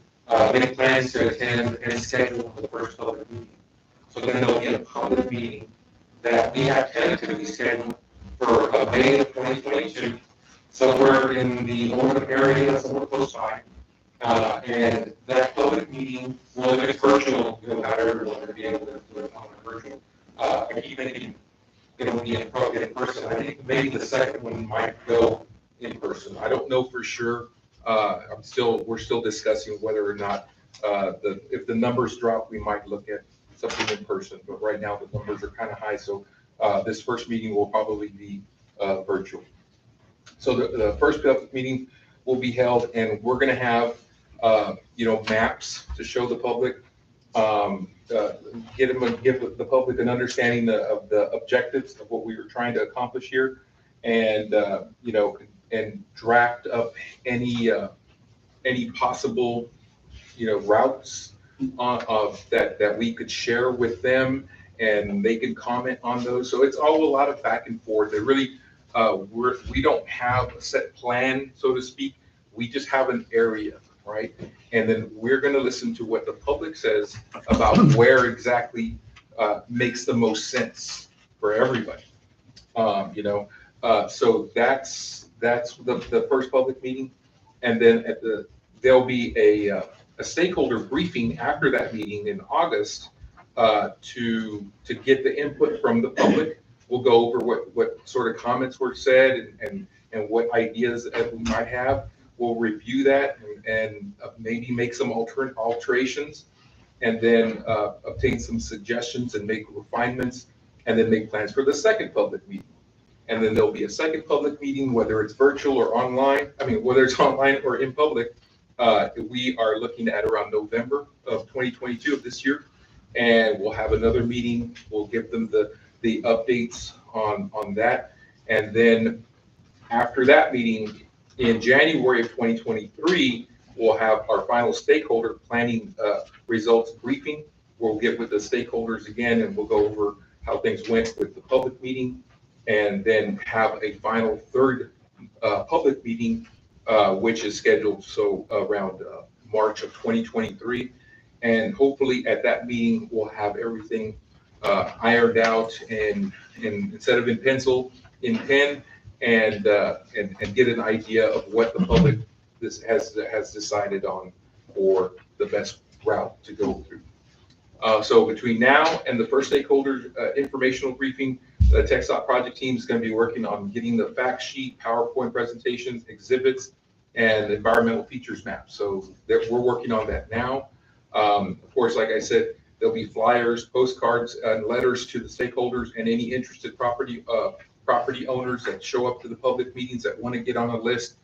make plans to attend and schedule for the first public meeting. So then there'll be a public meeting that we have tentatively scheduled for May of 2022. So we're in the Odom area, somewhere close by. And that public meeting, well, if it's virtual, not everyone will be able to do it on a virtual. I keep thinking it'll be in person. I think maybe the second one might go in person. I don't know for sure. We're still discussing whether or not if the numbers drop, we might look at something in person. But right now the numbers are kind of high, so this first meeting will probably be virtual. So the first public meeting will be held, and we're going to have maps to show the public, give the public an understanding of the objectives of what we were trying to accomplish here, and and draft up any possible routes that we could share with them, and they can comment on those. So it's all a lot of back and forth. It really we don't have a set plan, so to speak. We just have an area, right? And then we're going to listen to what the public says about where exactly makes the most sense for everybody. So that's the first public meeting, and then there'll be a stakeholder briefing after that meeting in August to get the input from the public. We'll go over what sort of comments were said and what ideas that we might have. We'll review that and maybe make some alterations, and then obtain some suggestions and make refinements, and then make plans for the second public meeting. And then there'll be a second public meeting, whether it's virtual or online. Whether it's online or in public. We are looking at around November of 2022 of this year, and we'll have another meeting. We'll give them the updates on that, And then after that meeting, in January of 2023, we'll have our final stakeholder planning results briefing. We'll get with the stakeholders again and we'll go over how things went with the public meeting, and then have a final third public meeting, which is scheduled so around March of 2023. And hopefully at that meeting, we'll have everything ironed out and instead of in pencil, in pen, and get an idea of what the public has decided on for the best route to go through. So between now and the first stakeholder informational briefing, the TxDOT project team is going to be working on getting the fact sheet, PowerPoint presentations, exhibits, and environmental features map. So we're working on that now. Of course, like I said, there'll be flyers, postcards, and letters to the stakeholders and any interested property owners that show up to the public meetings that want to get on a list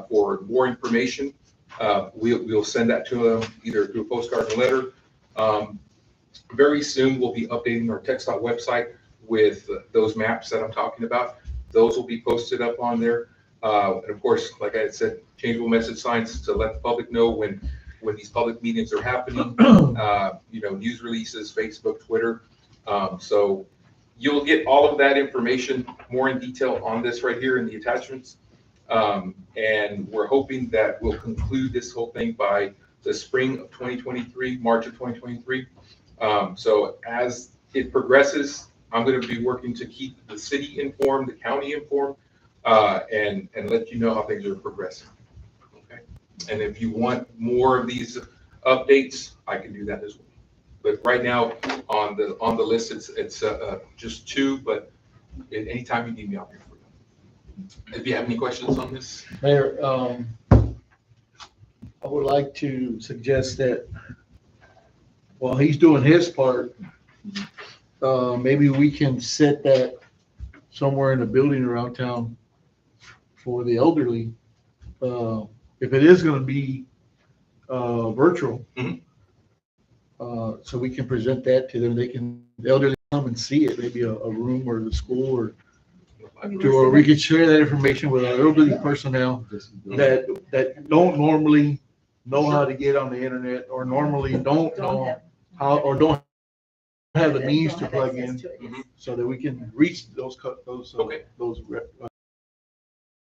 for more information. We'll send that to them either through a postcard and letter. Very soon, we'll be updating our TxDOT website with those maps that I'm talking about. Those will be posted up on there. And of course, like I said, changeable message signs to let the public know when these public meetings are happening, news releases, Facebook, Twitter. So you'll get all of that information more in detail on this right here in the attachments. And we're hoping that we'll conclude this whole thing by the spring of 2023, March of 2023. So as it progresses, I'm going to be working to keep the city informed, the county informed, and let you know how things are progressing. Okay. And if you want more of these updates, I can do that as well. But right now on the list, it's just 2. But anytime you need me, I'll be for you. If you have any questions on this, Mayor, I would like to suggest that while he's doing his part, maybe we can set that somewhere in a building around town for the elderly. If it is going to be virtual, so we can present that to them. The elderly come and see it, maybe a room or the school, or we could share that information with our elderly personnel that don't normally know how to get on the internet, or normally don't know how, or don't have the means to plug in, so that we can reach those the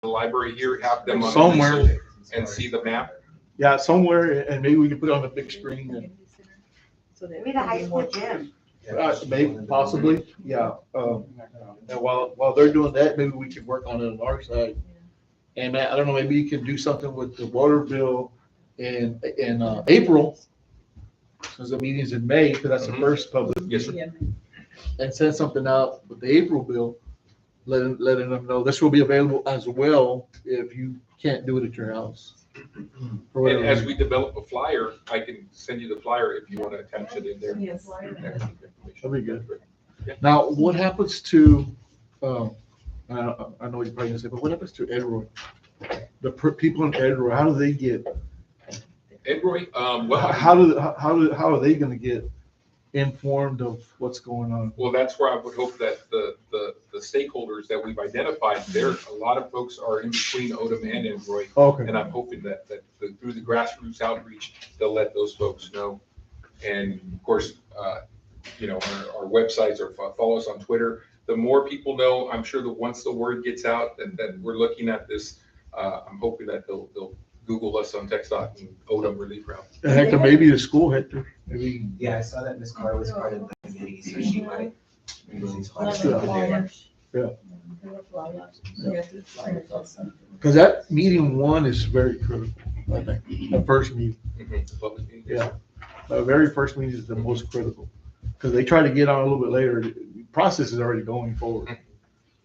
library here, have them on somewhere and see the map. Yeah, somewhere, and maybe we can put it on the big screen. And Maybe the high school gym. maybe, possibly, yeah. And while they're doing that, maybe we can work on it on our side. And I don't know, maybe you can do something with the water bill in April, since the meeting's in May, because that's the first public. Yes, sir. And send something out with the April bill, letting them know this will be available as well if you can't do it at your house. And as we develop a flyer, I can send you the flyer if you want to attach it in there. Yes. That'd be good. Now, what happens to, I know you're probably gonna say, but what happens to Edroy? The people in Edroy, how do they get? Edroy, well, how are they gonna get informed of what's going on? well, that's where I would hope that the stakeholders that we've identified, there, a lot of folks are in between Odom and Edroy. Okay. And I'm hoping that through the grassroots outreach, they'll let those folks know. And of course, our websites, or follow us on Twitter. The more people know, I'm sure that once the word gets out and that we're looking at this, I'm hoping that they'll Google us on TxDOT and Odom Relief Route. Hector, maybe the school, Hector, maybe. Yeah, I saw that Ms. Carr was part of the committee, so she might. Yeah. Because that meeting 1 is very critical, I think, the first meeting. Yeah, the very first meeting is the most critical, because they try to get on a little bit later. The process is already going forward.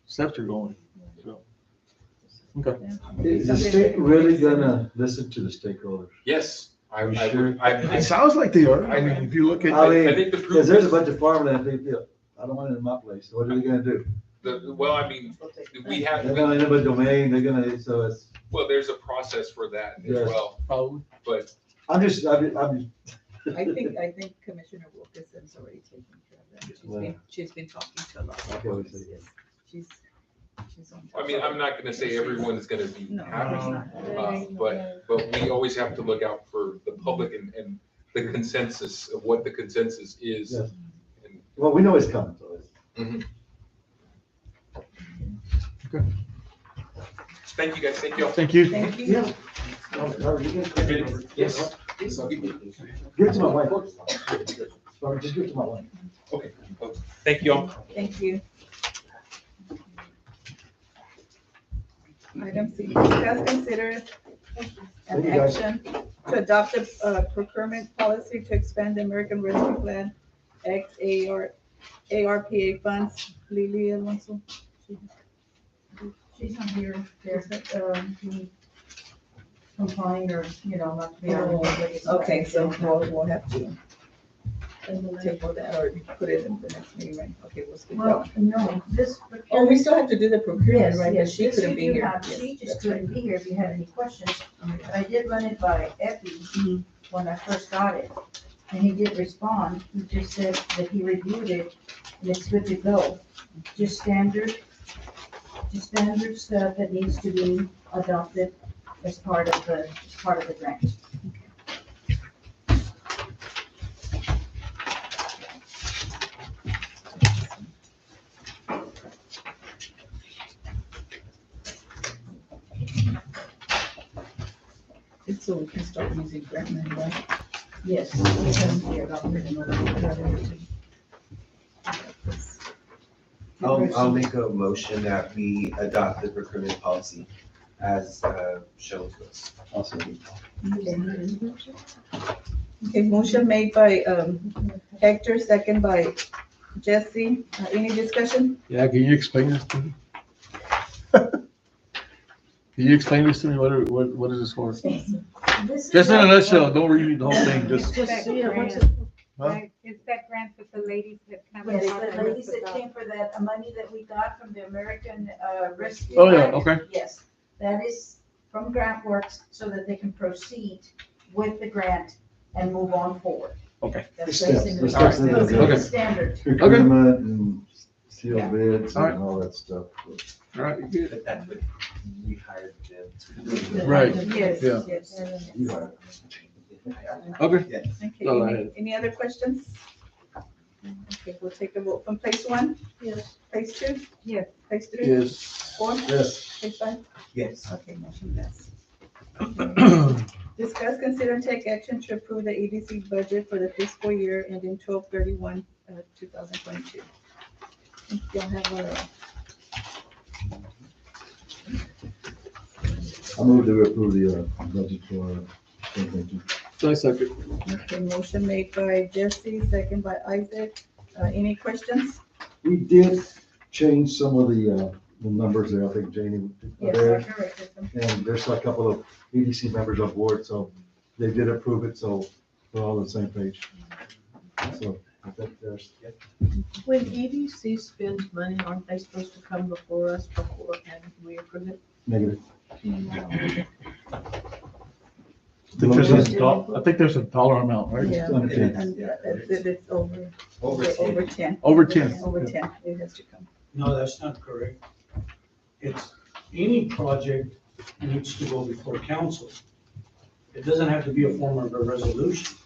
Steps are going, so. Okay. Is the state really gonna listen to the stakeholders? Yes. It sounds like they are. I mean, if you look at. I mean, because there's a bunch of farmland, they feel, I don't want it in my place, what are they gonna do? Well, I mean, we have. They're gonna end up a domain, they're gonna, so it's. Well, there's a process for that as Yes. well. Probably. But I'm just. I think Commissioner Wilkinson's already taken care of that. She's been talking to a lot of Okay, we folks. see. Yes. I mean, I'm not gonna say everyone is gonna be No, happy, it's not. but we always have to look out for the public and the consensus of what the consensus is. Yes. And- Well, we know it's coming, so it's. Mhm. Thank you, guys. Thank you all. Thank you. Thank you. Yeah. No, you can- Yes. Give it to my wife. Sorry, just give it to my wife. Okay. Thank you all. Thank you. Item C, discuss, consider, and Thank you, guys. action to adopt a procurement policy to expand the American Rescue Plan ARPA funds. Lily Alonso. She's not here, there's, complying or, not to be on. Okay, so we'll have to table that or put it in the next meeting, right? Okay, we'll skip that Well, one. no, this. Oh, we still have to do the procurement, Yes, right? yes, But she this couldn't you be do here. have. Yes, She just that's right. couldn't be here if you had any questions. But I did run it by Effie Mhm. when I first got it. And he did respond. He just said that he reviewed it and it's good to go. Just standard stuff that needs to be adopted as part of the grant. It's so we can start using grant money, right? Yes. it can be adopted in order. I'll make a motion that we adopt the procurement policy as shown to us. Awesome. Okay, motion made by Hector, second by Jesse. Any discussion? Yeah, can you explain this to me? Can you explain this to me? What is this for? This Just is in a like- nutshell, don't read the whole thing, just. Yeah, what's it- Huh? Right, it's that grant with the ladies that come. and Yes, talk the to us ladies that about- came for that money that we got from the American Rescue. Oh, yeah, Plan. okay. Yes, that is from GrantWorks so that they can proceed with the grant and move on forward. Okay. That's Steps, basically. the steps that Okay. It's standard. Procurement and seal Yeah. bids All right. and all that stuff. All right, you good. But that's what we hired them. Right. Yes, Yeah. yes. You are. Okay. Okay, Go any, ahead. any other questions? Okay, we'll take a vote from place one, Yes. place two? Yes. Place three? Yes. 4? Yes. Place 5? Yes. Okay, motion passed. Discuss, consider, and take action to approve the EDC budget for the fiscal year ending 12/31, 2022. Y'all have a, I move to approve the budget for 2022. So I second. okay, motion made by Jesse, second by Isaac. Any questions? We did change some of the numbers there. I think Janie Yes, there. I corrected them. And there's a couple of EDC members on board, so they did approve it, so we're all on the same page. So I think there's, When EDC spends money, aren't they supposed to come before us before and we approve it? negative. I think there's a dollar amount, right? Yeah, Under 10. and it's over, Over over 10. 10. Over 10. Over 10, it has to come. No, that's not correct. It's, any project needs to go before council. It doesn't have to be a form of a resolution.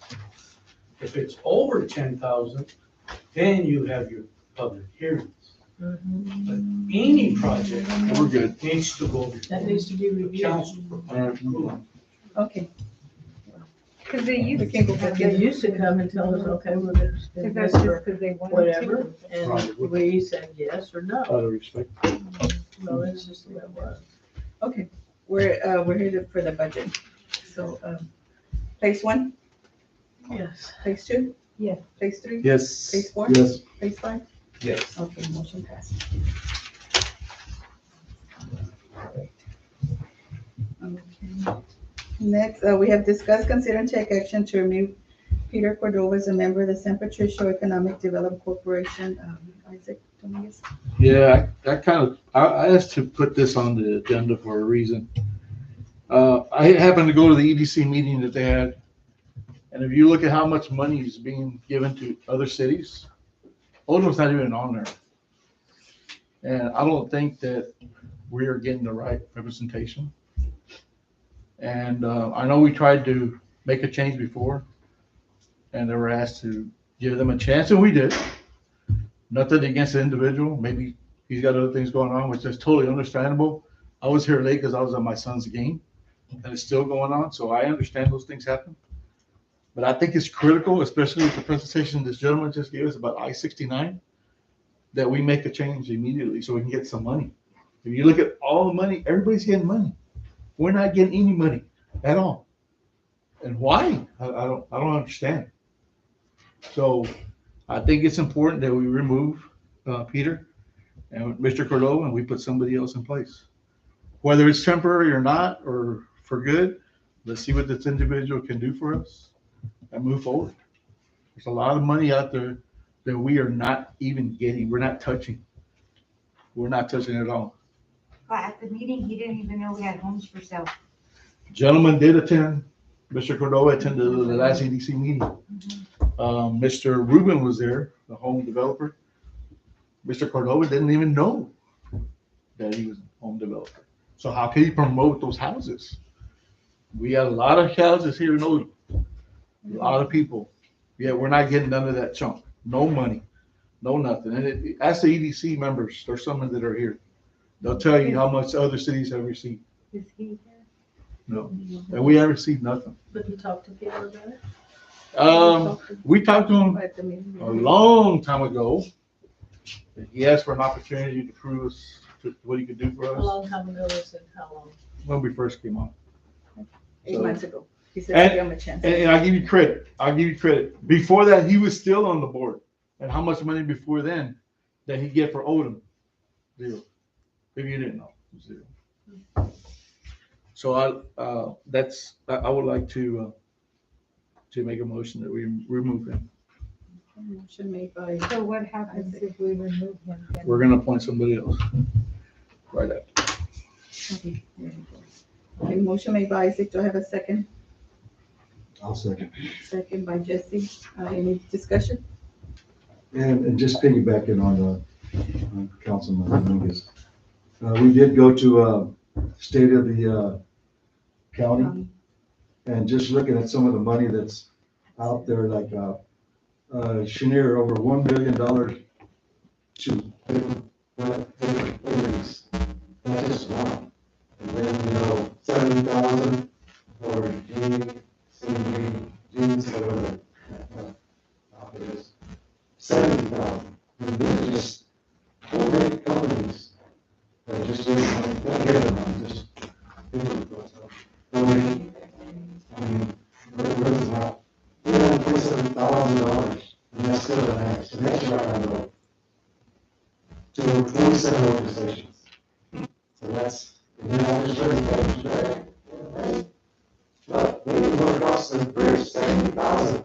If it's over 10,000, then you have your public hearings. But any project We're good. needs to go That needs to be before the reviewed. council for public approval. Okay. Cause they We used can go to, back They in. used to come and tell us, okay, we're gonna cause spend that's this just or cause they wanted whatever, to. and we said yes or no. Out of respect. No, it's just the way it was. Okay, we're here for the budget. So, place 1, Yes. place 2? Yes. Place 3? Yes. Place 4? Yes. Place 5? Yes. Okay, motion passed. Okay. Next, we have discussed, consider, and take action to remove Peter Cordova as a member of the San Patricio Economic Development Corporation. Isaac Dominguez. Yeah, I asked to put this on the agenda for a reason. I happened to go to the EDC meeting that they had. And if you look at how much money is being given to other cities, Odom's not even on there. And I don't think that we are getting the right representation. And I know we tried to make a change before, and they were asked to give them a chance, and we did. Nothing against the individual. Maybe he's got other things going on, which is totally understandable. I was here late because I was at my son's game, and it's still going on, so I understand those things happen. But I think it's critical, especially with the presentation this gentleman just gave us about I-69, that we make a change immediately so we can get some money. If you look at all the money, everybody's getting money. We're not getting any money at all. And why? I don't understand. So I think it's important that we remove Peter and Mr. Cordova, and we put somebody else in place. Whether it's temporary or not, or for good, let's see what this individual can do for us and move forward. There's a lot of money out there that we are not even getting. We're not touching. We're not touching at all. At the meeting, he didn't even know we had homes for sale. Gentleman did attend. Mr. Cordova attended the last EDC meeting. Mr. Rubin was there, the home developer. Mr. Cordova didn't even know that he was a home developer. So how can you promote those houses? We got a lot of houses here in Odom. A lot of people. Yeah, we're not getting none of that chunk. No money, no nothing. And ask the EDC members, there's some that are here. They'll tell you how much other cities have received. Is he here? No, and we haven't received nothing. But you talked to Peter about it? We talked to him a long time ago. He asked for an opportunity to prove us what he could do for A us long time ago, is it how long? when we first came on. 8 months ago. He said, And, give him a chance. and I give you credit. I'll give you credit. Before that, he was still on the board. And how much money before then that he get for Odom? Zero. If you didn't know, zero. So I would like to make a motion that we remove him. Motion made by. So what happens if we remove him? then? We're gonna appoint somebody else. Right after. Okay, motion made by Isaac. Do I have a second? I'll second. Second by Jesse. Any discussion? And just piggybacking on Councilman Dominguez. We did go to State of the County, and just looking at some of the money that's out there, like Cheniere, over $1 million to release. That's just one. And then, 70,000 for G's, whatever. After this, 70,000. And these are just 4 great companies that just really don't get them, just. I mean, where's that? $47,000, and that's still the next round I know. To 27 organizations. So that's, and then I just heard that, right? But maybe it would cost the bridge 70,000.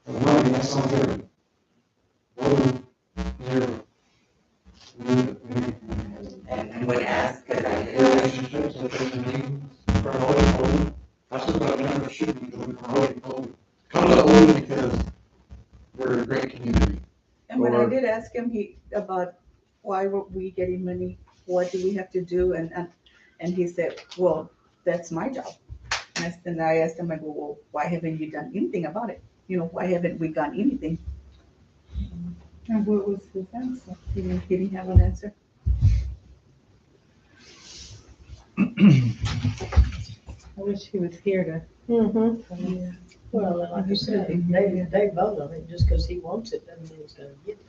And money, that's not good. And would ask, because I did. Relationships that they can need, promoting Odom. That's what our members should be doing, promoting Odom. Come to Odom because we're a great community. And when I did ask him about why were we getting money, what do we have to do, and he said, well, that's my job. And I asked him, I go, well, why haven't you done anything about it? Why haven't we done anything? And what was his answer? He didn't have an answer. I wish he was here to. Mm-hmm. Well, and like you said, they vote on it, just because he wants it doesn't mean he's gonna get it.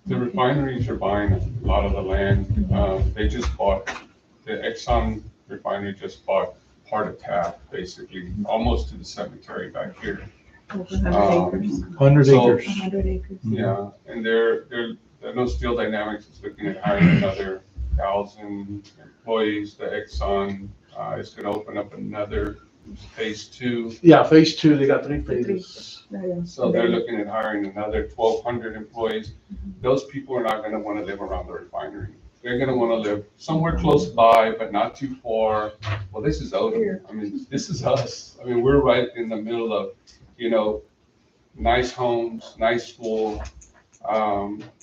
The refineries are buying a lot of the land. They just bought, the Exxon refinery just bought part of Taft, basically, almost to the cemetery back here. Over 100 acres. 100 So- acres. 100 acres. Yeah, and I know Steel Dynamics is looking at hiring another 1,000 employees. The Exxon is gonna open up another phase 2. Yeah, phase 2, they got 3 phases. So they're looking at hiring another 1,200 employees. Those people are not gonna wanna live around the refinery. They're gonna wanna live somewhere close by, but not too far. Well, this is Odom. I mean, this is us. I mean, we're right in the middle of, nice homes, nice school.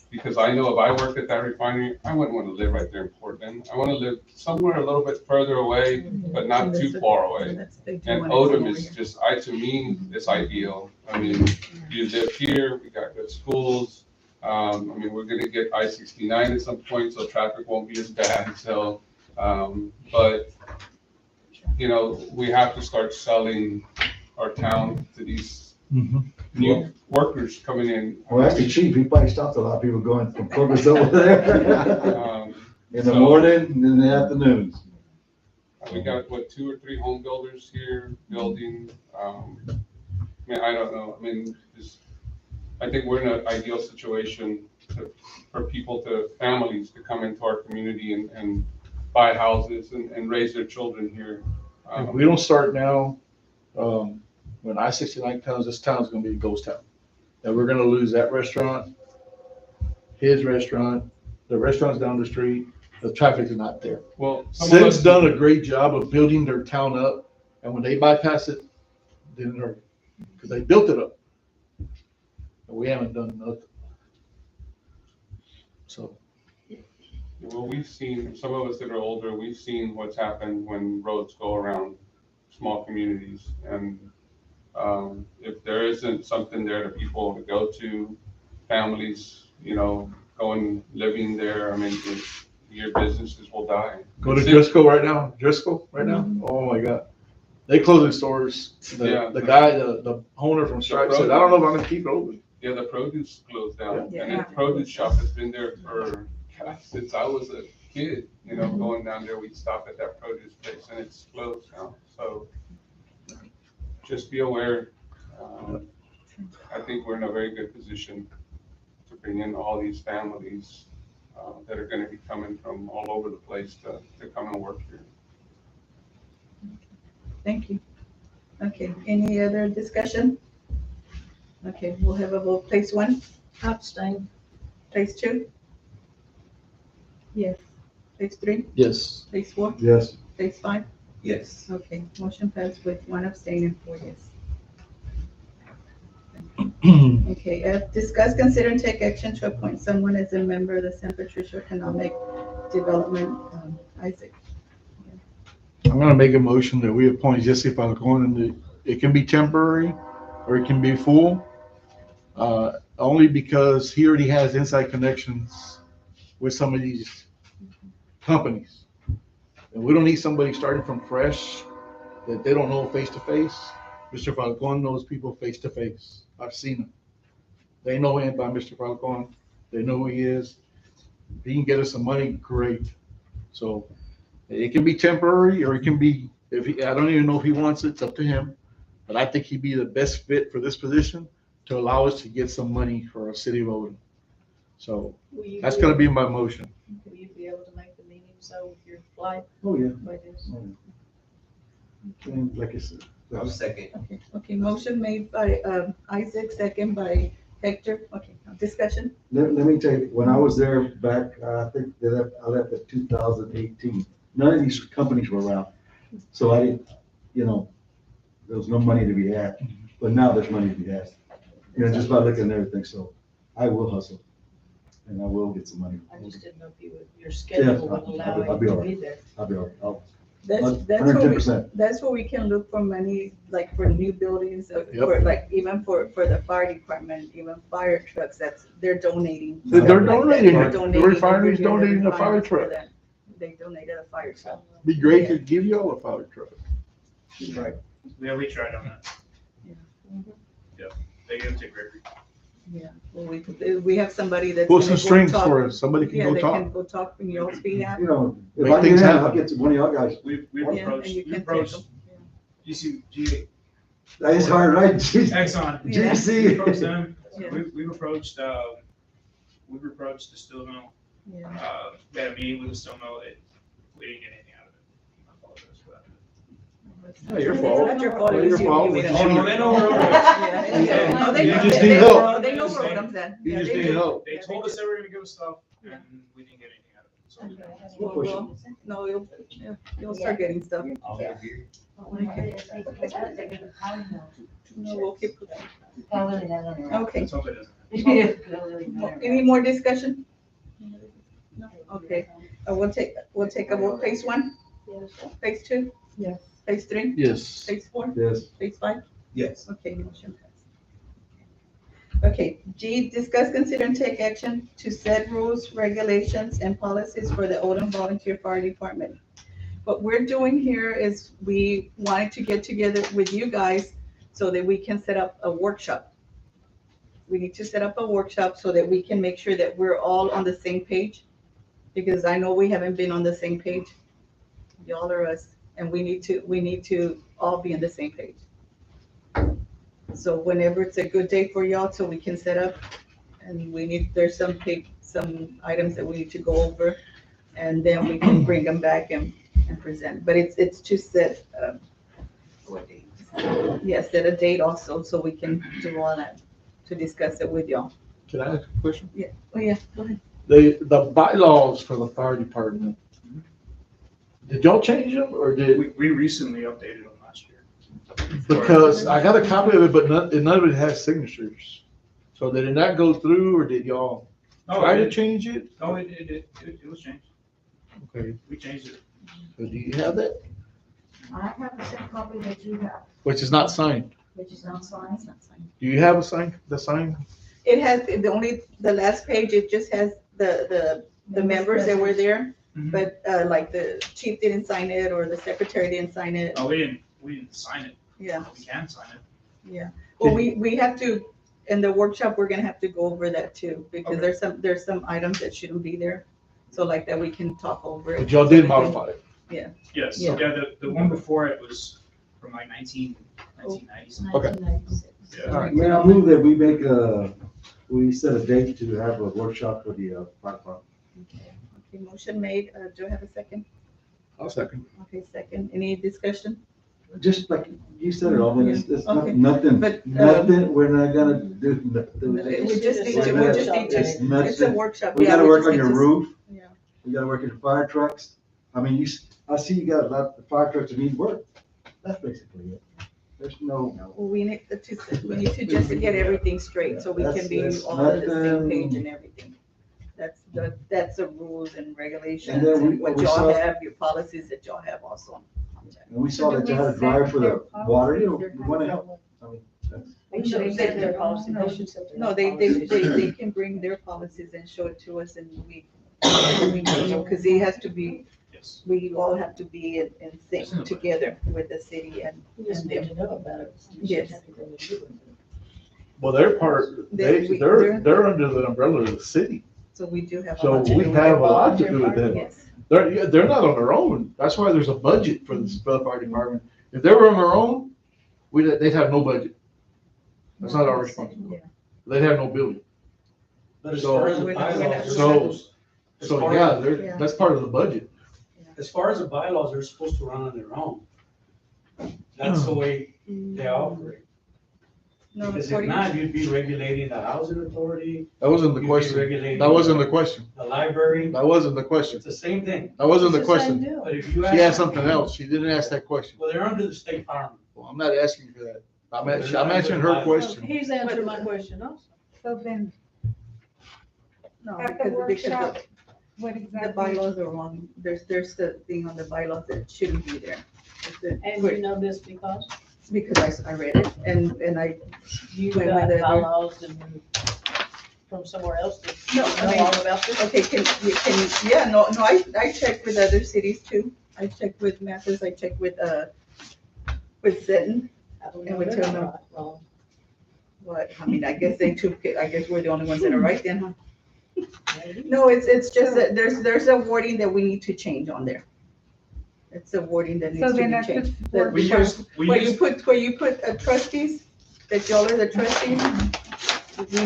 Because I know if I worked at that refinery, I wouldn't want to live right there in Portland. I want to live somewhere a little bit further away, but not too far away. And Odom is just, to me, it's ideal. I mean, you live here, we got good schools. I mean, we're gonna get I-69 at some point, so traffic won't be as bad, so, but, you know, we have to start selling our town to these new workers coming in. Well, that's the chief, he probably stopped a lot of people going from Clovis over there. In the morning and in the afternoons. We got, what, 2 or 3 home builders here building, I mean, I don't know, I mean, I think we're in an ideal situation for people families to come into our community and buy houses and raise their children here. If we don't start now, when I-69 comes, this town's gonna be a ghost town. And we're gonna lose that restaurant, his restaurant, the restaurants down the street, the traffic is not there. Well, Sid's done a great job of building their town up, and when they bypass it, then they're, because they built it up. And we haven't done nothing. So. Well, we've seen, some of us that are older, we've seen what's happened when roads go around small communities. And if there isn't something there that people go to, families, you know, going, living there, I mean, your businesses will die. Go to Driscoll right now, oh my God. They closing stores. The guy, the owner from Stripe said, I don't know if I'm gonna keep it open. Yeah, the produce closed down. Yeah. And the produce shop has been there for, since I was a kid, you know, going down there, we'd stop at that produce place and it's closed now. So just be aware. I think we're in a very good position to bring in all these families that are gonna be coming from all over the place to come and work here. Thank you. Okay, any other discussion? Okay, we'll have a vote. Place 1? Abstain. Place 2? Yes. Place 3? Yes. Place 4? Yes. Place 5? Yes. Okay, motion passed with 1 abstain and 4 yes. Okay, discuss, consider, and take action to appoint someone as a member of the San Patricio Economic Development, Isaac. I'm gonna make a motion that we appoint Jesse Falcon, and it can be temporary or it can be full. Only because he already has inside connections with some of these companies. And we don't need somebody starting from fresh that they don't know face to face. Mr. Falcon knows people face to face. I've seen him. They know him by Mr. Falcon. They know who he is. If he can get us some money, great. So it can be temporary or it can be, I don't even know if he wants it, it's up to him. But I think he'd be the best fit for this position to allow us to get some money for our city of Odom. So that's gonna be my motion. Will you be able to make the meeting so with your flight? Oh, yeah. By this? And like I said. I'll second. Okay, motion made by Isaac, second by Hector. Okay, discussion? Let me tell you, when I was there back, I think I left at 2018. None of these companies were around. So I didn't, you know, there was no money to be had, but now there's money to be had. You know, just by looking at everything, so I will hustle and I will get some money. I just didn't know if your schedule would allow I'll be you all to be right. there. I'll be all right. That's where we can look for money, like for new buildings, for like even for the fire department, even fire trucks, they're donating. They're stuff like that. donating They're it. The donating refinery's every year, donating a the fire refineries truck. for them. They donated a fire truck. Be great to give you all a fire truck. Right. Yeah, we tried on that. Yeah, they give it to Gregory. Yeah, well, we have somebody that's. Pull gonna some go strings talk. for us. Somebody can Yeah, go they talk. can go talk from your behalf. You know, if Make I things get in, happen. I'll get to one of y'all guys. We've Yeah, and approached, you we can approached take GC, That is hard, right? Exxon. Yeah. GC. We approached them. Yeah. We've approached the steel mill. Yeah. We had a meeting with the steel mill. We didn't get anything out of it. I apologize for that. Not your fault. Not your fault. Not It your was you. fault. You We made just a need- Oh, no, they know where it is. Yeah, they You know. just They need know. help. They know where I'm at. You Yeah, just they need do. help. They told us they were gonna give us stuff and we didn't get anything out of it. So No, you'll start getting stuff. I'll get a beer. No, we'll keep. Probably doesn't. Okay. let's hope it doesn't. Any more discussion? No, okay, we'll take a vote, phase one, phase two, Yes. phase three, Yes. phase four, Yes. phase five, Yes. okay, motion passed. Okay, G, discuss, consider, and take action to set rules, regulations, and policies for the Odom Volunteer Fire Department. What we're doing here is we wanted to get together with you guys so that we can set up a workshop. We need to set up a workshop so that we can make sure that we're all on the same page. Because I know we haven't been on the same page. Y'all are us, and we need to all be on the same page. So whenever it's a good day for y'all, so we can set up, and there's some items that we need to go over, and then we can bring them back and present. But it's to set, set a date also, so we can do all that, to discuss it with y'all. Can I ask a question? Yeah, oh yeah, go ahead. The bylaws for the fire department, did y'all change them or did? We recently updated them last year. Because I got a copy of it, but none of it has signatures. So did it not go through or did y'all try to change it? No, it was changed. Okay, We changed it. so do you have that? I have the same copy that you have, Which is not signed. which is not signed. Do you have the sign? It has, the last page, it just has the members that were there, Mhm. but, like the chief didn't sign it, or the secretary didn't sign it. Oh, we didn't sign it. Yeah, We can sign it. yeah. Well, we have to, in the workshop, we're gonna have to go over that too, because Okay. there's some items that shouldn't be there. So like that, we can talk over it. But y'all did modify it. Yes, Yeah. yeah, the one before it was from like 1990 something. Okay. 1996. Yeah. All right. May I move that we set a date to have a workshop for the fire department? Okay, motion made. Do I have a second? I'll second. Okay, second. Any discussion? Just like you said it all, man, it's Okay. nothing, But, nothing, we're not gonna do. We just need to, It's it's nothing. a workshop. We Yeah, gotta work just on need your to- roof. Yeah. We gotta work on the fire trucks. I mean, I see you got a lot of fire trucks that need work. That's basically it. There's no. Well, we need to just get everything straight, so we can be That's all on the same nothing. page and everything. That's the rules and regulations, And then and what we y'all saw- have, your policies that y'all have also. And we saw that you had a drive for the water, you know, we wanna help. I mean, that's- They should set their policy, they should set their. No, they can bring their policies and show it to us, and we, because it has to be, Yes. we all have to be in sync together with the city and. We just need to know about it. Yes. Well, they're they're under the umbrella of the city. So we do have. a So lot to we do with have a it. lot to do with them. Yes. They're not on their own. That's why there's a budget for the fire department. If they were on their own, they'd have no budget. That's not our responsibility. They'd have no building. But as So- far as the We're not- bylaws. so- as So, far yeah, as- that's part of the budget. As far as the bylaws, they're supposed to run on their own. That's the way they operate. No, Because if according- not, you'd be regulating the housing authority, That wasn't the you'd be question. regulating. That wasn't the question. The library, That wasn't the question. it's the same thing. That wasn't the It's the same question. deal. But if you She asked ask, something else. She didn't ask that question. well, they're under the state farm. Well, I'm not asking you for that. I'm answering her question. He's answered my question also. So then, No, at the because workshop, what the exactly? bylaws are wrong. There's the thing on the bylaws that shouldn't be there. It's the- And you know this because Because I read it, and I, you Wait, got wait, bylaws and from somewhere else that no, know I mean, all about this. okay, yeah, no, I checked with other cities too. I checked with Mathis, I checked with Zedton. I don't And know we they're tell not them- right, wrong. What, I mean, I guess we're the only ones that are right then, huh? No, it's just that there's a wording that we need to change on there. It's a wording that needs So to then be at changed. the The- We workshop, Where you put trustees, that y'all are the trustees, we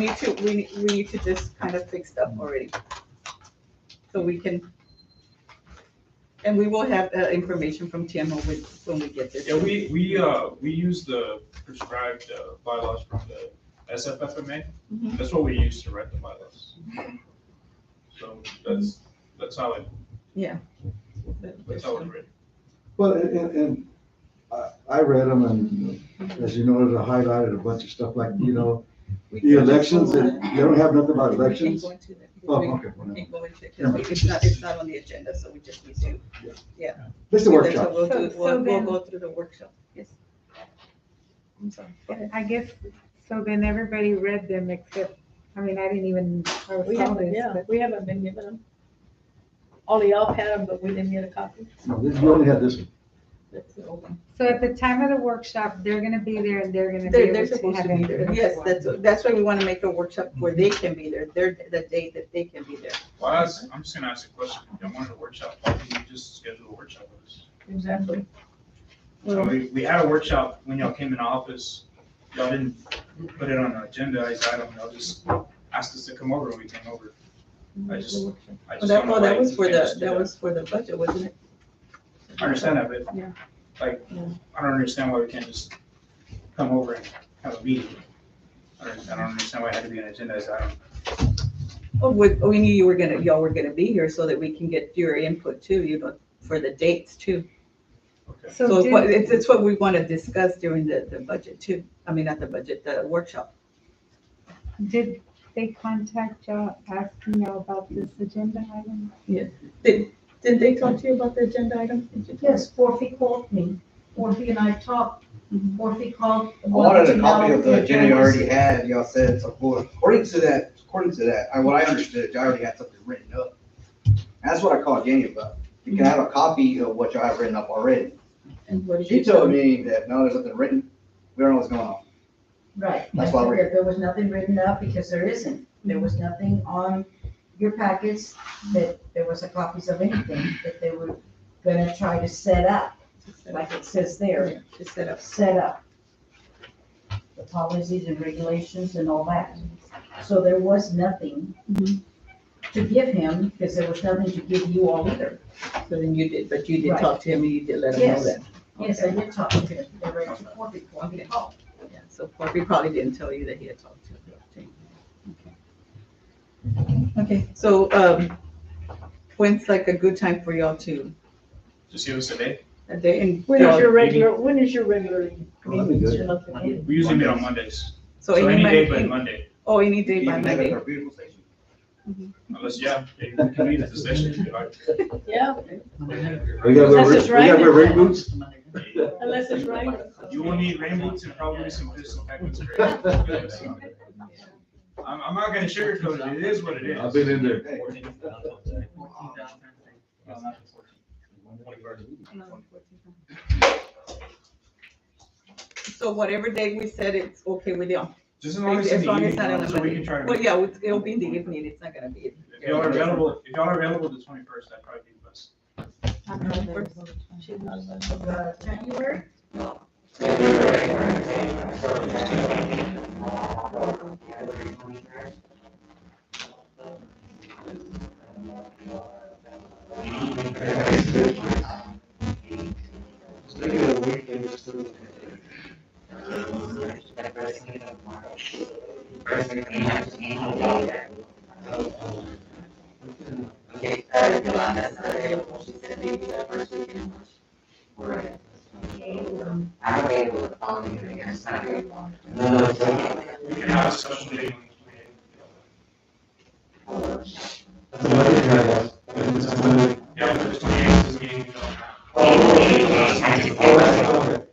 need to just kind of fix stuff already. So we can, and we will have information from Tim when we get there. Yeah, we use the prescribed bylaws from the SFFMA. Mhm. That's what we use to write the bylaws. So that's how it, Yeah. that's how it's written. Well, and I read them and as you noted, I highlighted a bunch of stuff like, you know, The elections, they don't have nothing about We can't elections? go into that. Oh, We okay. can't go into it, 'cause it's not on the agenda, so we just need to, yeah. This is a So workshop. We'll So- do, so we'll then- go through the workshop, yes. I'm sorry, go ahead. I guess, so then everybody read them except, I mean, I didn't even, I We saw haven't, this, yeah, but we haven't been given them. All of y'all had them, but we didn't get a copy. No, this, you only had this one. That's the open. so at the time of the workshop, they're gonna be there and they're gonna be They're able to supposed have to be there, input. yes, that's why we want to make a workshop where they can be there, they're the date that they can be there. Well, I'm just gonna ask a question. If y'all wanted a workshop, why didn't you just schedule a workshop with us? Exactly. We had a workshop when y'all came in office. Y'all didn't put it on the agenda as item. Y'all just asked us to come over when we came over. I just Well, don't know why that was you for can't the, just do that was for the budget, wasn't it? I understand that, but Yeah. like, Yeah. I don't understand why we can't just come over and have a meeting. I don't understand why it had to be an agenda as item. Oh, we knew y'all were gonna be here so that we can get your input too, for the dates too. So So did, it's what we want to discuss during the budget too. I mean, not the budget, the workshop. did they contact y'all asking y'all about this agenda item? Did they talk to you about the agenda item? Yes, Porfy called me. Porfy and I talked. Porfy called. I wanted a to copy know of the if agenda you there was- already had, y'all said, so according to that, what I understood, you already had something written up. That's what I called Jenny about. You can have a copy of what y'all have written up already. And what did She you tell told me? me that, no, there's nothing written, we don't know what's going on. Right, I That's said why we're that there was nothing written up because there isn't. There was nothing on your packets that there was a copies of anything that they were gonna try to set up, like it says there, To set up. set up the policies and regulations and all that. So there was nothing to give him because there was nothing to give you all either. So then you did, but you did Right. talk to him and you did let him know Yes. that. Yes, I did talk to him. They were to Porfy called. Yeah, so he probably didn't tell you that he had talked to him. Okay, so, when's like a good time for y'all to, Just give us a day. a day and? When is your regular Oh, that'd be good. meeting? We usually meet on Mondays. So So any day Monday- but Monday. Oh, any day You by can have it Monday? at our beautiful station. Unless, yeah, we can meet at the station if you like. Yeah, We got Unless it's wear rain boots? unless it's raining. You will need rain boots and probably some disinfectant spray. I'm not gonna sugarcoat it. It is what it is. I've been in there. So whatever day we said, it's okay with y'all? Just as long as it's in the evening, not on a so we Monday. can try to. Well, yeah, it'll be in the evening, it's not gonna be. If y'all are available, the 21st, that'd probably be the best. January? I'm available the following week, it's not very long. We can have a special meeting on the 28th. Yeah, but the 28th is the meeting we don't have.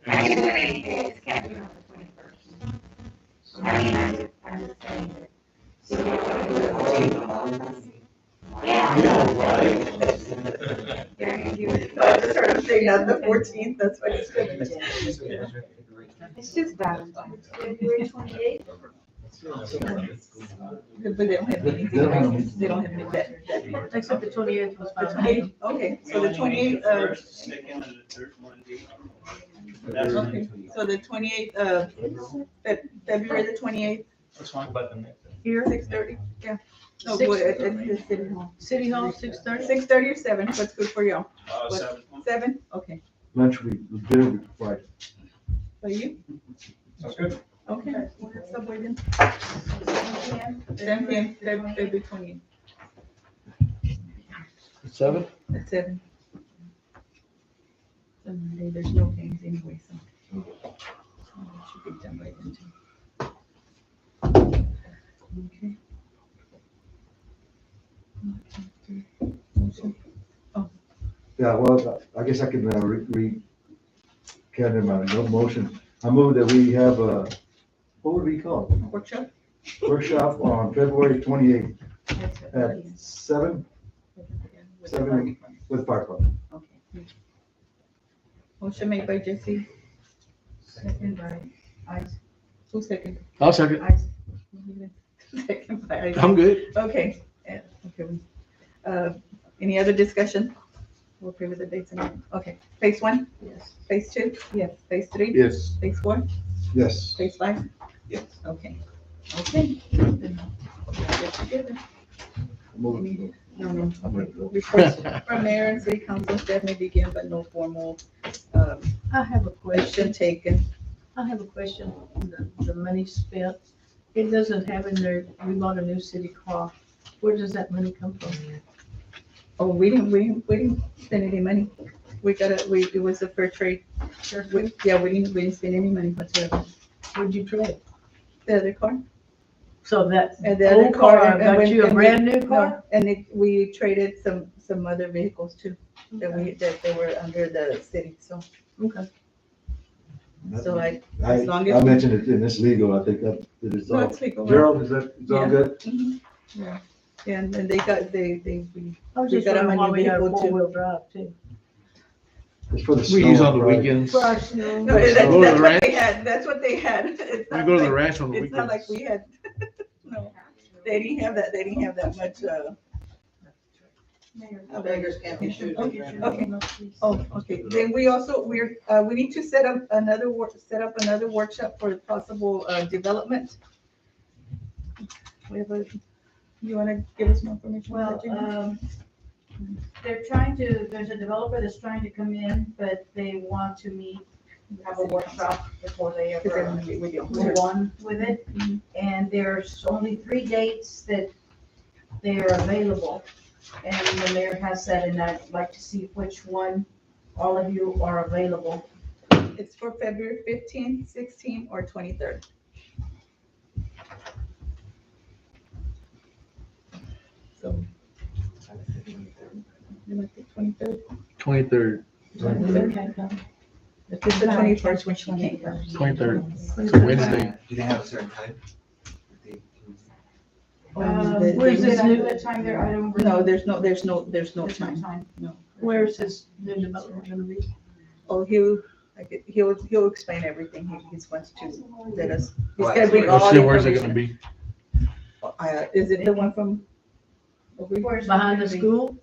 I can do any day, it's can't be on the 21st. I mean, I'm just saying that. So you want to do the 14th? Yeah. I just heard him say not the 14th, that's why it's good. It's just Valentine's. February 28th? But they don't have anything, they don't have any that. Except the 28th was The fine. 28th, okay, so the 28th, okay, so the 28th, February the 28th, That's fine. Here, 6:30, yeah. No, Six- at the city hall. City Hall, 6:30? 6:30 or 7, what's good for y'all? 7. 7, okay. Lunch week, dinner week, Friday. For you? Sounds good. Okay, we'll have Subway then. 7 p.m., February 28th, 7? at 7. So Monday, there's no games anyway, so. Should be done by then too. Okay. Yeah, well, I guess I can, recant my motion. I move that we have a, what would we call it? Workshop? Workshop on February 28th at 7 with fire department. Okay. Motion made by Jesse. Second by Ice. Who second? I'll second. Ice. Second by Isaac. I'm good. Okay. Yeah, okay. Any other discussion? We'll agree with the dates and everything. Okay. Phase 1? Yes. Phase 2? Yes. Phase 3? Yes. Phase 4? Yes. Phase 5? Yes. Okay. Okay. Then we'll get together. Move. No, no. Okay. Reports from mayor and city council staff may begin, but no formal I have a question. action taken. I have a question. The money spent, it doesn't have in there, we bought a new city car. Where does that money come from? Oh, we didn't spend any money. It was a fair trade. Yeah, we didn't spend any money whatsoever. Where'd you trade? The other car. So that And the other old car and got when- you a and we- brand new no, car? And we traded some other vehicles too, that they were under the city, so. Okay. So I as long as. mentioned it in this legal, I think that it's No, all. it's legal. Gerald, is that, it's all Yeah. good? Mhm. Yeah, yeah, and then they I was we just got them wondering a why new we got a vehicle too. four-wheel drive too. It's for the We snow. use on the Friday. weekends. No, Go that's to the what they ranch. had, that's what they had. It's We not go to the like- ranch on the It's not like weekends. we had, no, they didn't have that much, Beggars can't be Okay, choosers. okay. Oh, okay, then we need to set up another workshop for possible, development. You wanna give us more information? on Well, that, Jamie? there's a developer that's trying to come in, but they want to meet, have a workshop before they Because they ever wanna meet with you. move on with it. And there's only 3 dates that they are available. And the mayor has that, and I'd like to see which one all of you are available. It's for February 15th, 16th, or 23rd. So. You like the 23rd? 23rd. 23rd? It's the 21st when she came. 23rd. It's a Wednesday. Do they have a certain time? Where's this new time there? I don't. No, there's no time. No. Where's this new development gonna be? Oh, he'll explain everything. He just wants to let us. He's Right. gonna bring all the Where's it gonna information. be? Is it the one from? over here? Where's it Behind gonna the be? school?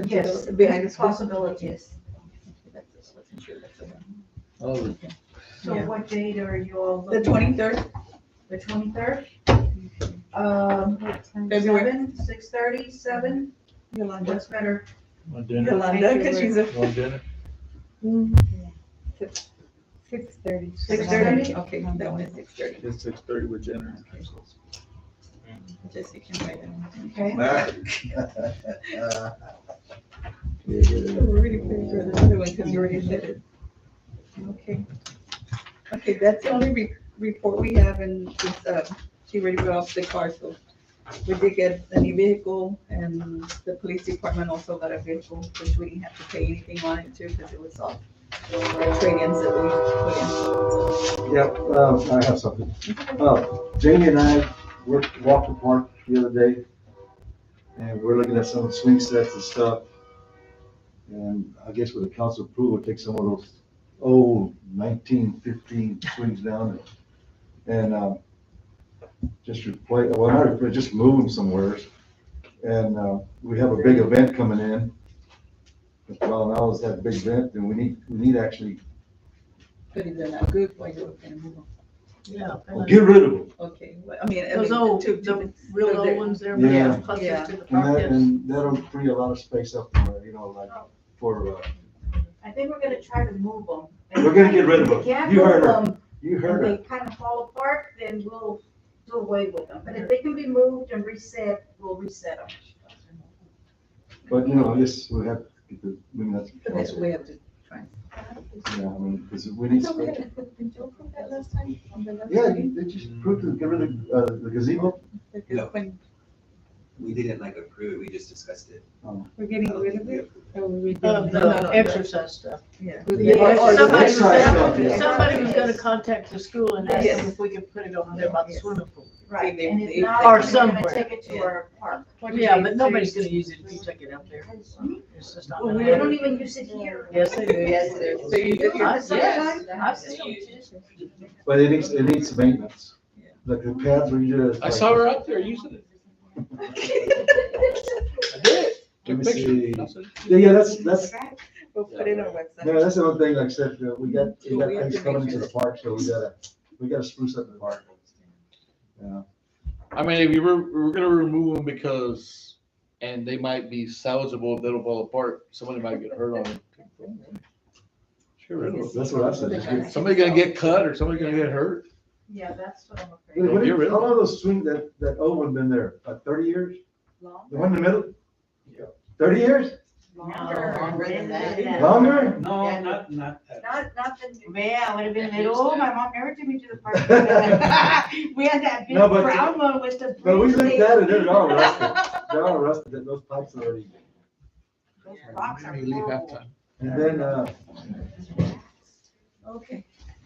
Yes, Behind the school. possibilities. Wasn't sure that's the one. Oh, So Yeah. what date are you all? The looking at? 23rd, The 23rd? February. 6:30, 7? Yolanda. What's better? want dinner? Yolanda, because she's a. Want dinner? 6:30. 6:30? Okay, that one is 6:30. It's 6:30 with dinner. Jesse can write it. Okay. We're really pretty for the other one because you already said it. Okay. Okay, that's the only report we have, and since she already brought up the car, so we did get a new vehicle, and the police department also got a vehicle, which we didn't have to pay anything on it too, because it was all trade-ins that we put in. Yeah, I have something. Jamie and I walked the park the other day, and we're looking at some swing sets and stuff. And I guess with the council approval, take some of those old 1915 swings down and just replace, well, not replace, just move them somewhere. And we have a big event coming in. Well, now is that big event, and we need actually, But if they're not good, why you're gonna move them? Yeah. well, get rid of them. Okay, well, I mean. Those old, the real old ones there, Yeah. yeah, closest Yeah. to the And park, that, yes. and that'll free a lot of space up for, like, for, I think we're gonna try to move them. we're gonna get rid of them. If we can't You heard move her. them, You and heard they her. kind of fall apart, then we'll do away with them. But if they can be moved and reset, we'll reset them. But, this, we have, to that's. That's what we have to try. Yeah, I mean, because we need So we space. had, did Joe come that last time? On the last Yeah, meeting? they just approved to get rid of the gazebo. Because No. when We didn't like approve it, we just discussed it. we're getting rid of it, or we The exercise stuff. Yeah. Yeah, somebody was Exercise stuff, gonna, yeah. somebody was gonna contact the school and ask them if we could put it over there about the swimming pool. Right, They- and they- if not, Or we're gonna somewhere. take it to our park. Yeah, but nobody's gonna use it if you take it out there. It's just not Well, gonna we don't happen. even use it here. Yes, they do. Yes, it is. So you did your- Yes, I've seen it. But it needs maintenance. Like the pads where you just. I saw her out there using it. I did. Let me Took pictures. see. Yeah, that's, We'll put it on our website. no, that's the one thing, like I said, we got We have things to coming make into the park, so we gotta spruce up the park. Yeah. I mean, if we're gonna remove them because, and they might be salvageable, if they don't fall apart, somebody might get hurt on it. Sure, That's what I said. somebody gonna get cut or somebody gonna get hurt. Yeah, that's what I'm How afraid Get rid of long those swings, that old one been there, 30 years? The one in the middle? 30 years? Longer than that. Longer? No, not that. Not the, yeah, would have been little, my mom never took me to the park. We had that big No, but- brown one with the. But we looked at it, they're all rusted. They're all rusted, those pipes are already. Those rocks are You leave horrible. halftime. And then, Okay,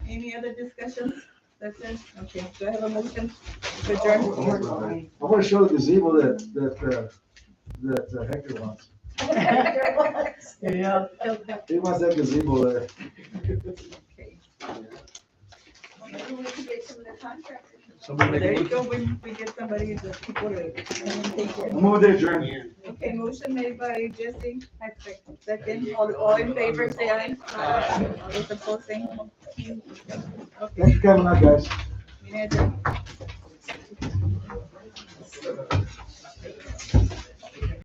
any other discussions? That's it? Okay, do I have a motion to adjourn? I wanna show the gazebo that Hector wants. Yeah. He wants that gazebo there. Okay. Maybe we can get some of the contractors. Somebody make a There you motion. go, we get somebody, the people to take it. I'm over there adjourned. Okay, motion made by Jesse, second, all in favor, say aye. All those opposed, say no. Okay. Thanks for coming out, guys. Meeting adjourned.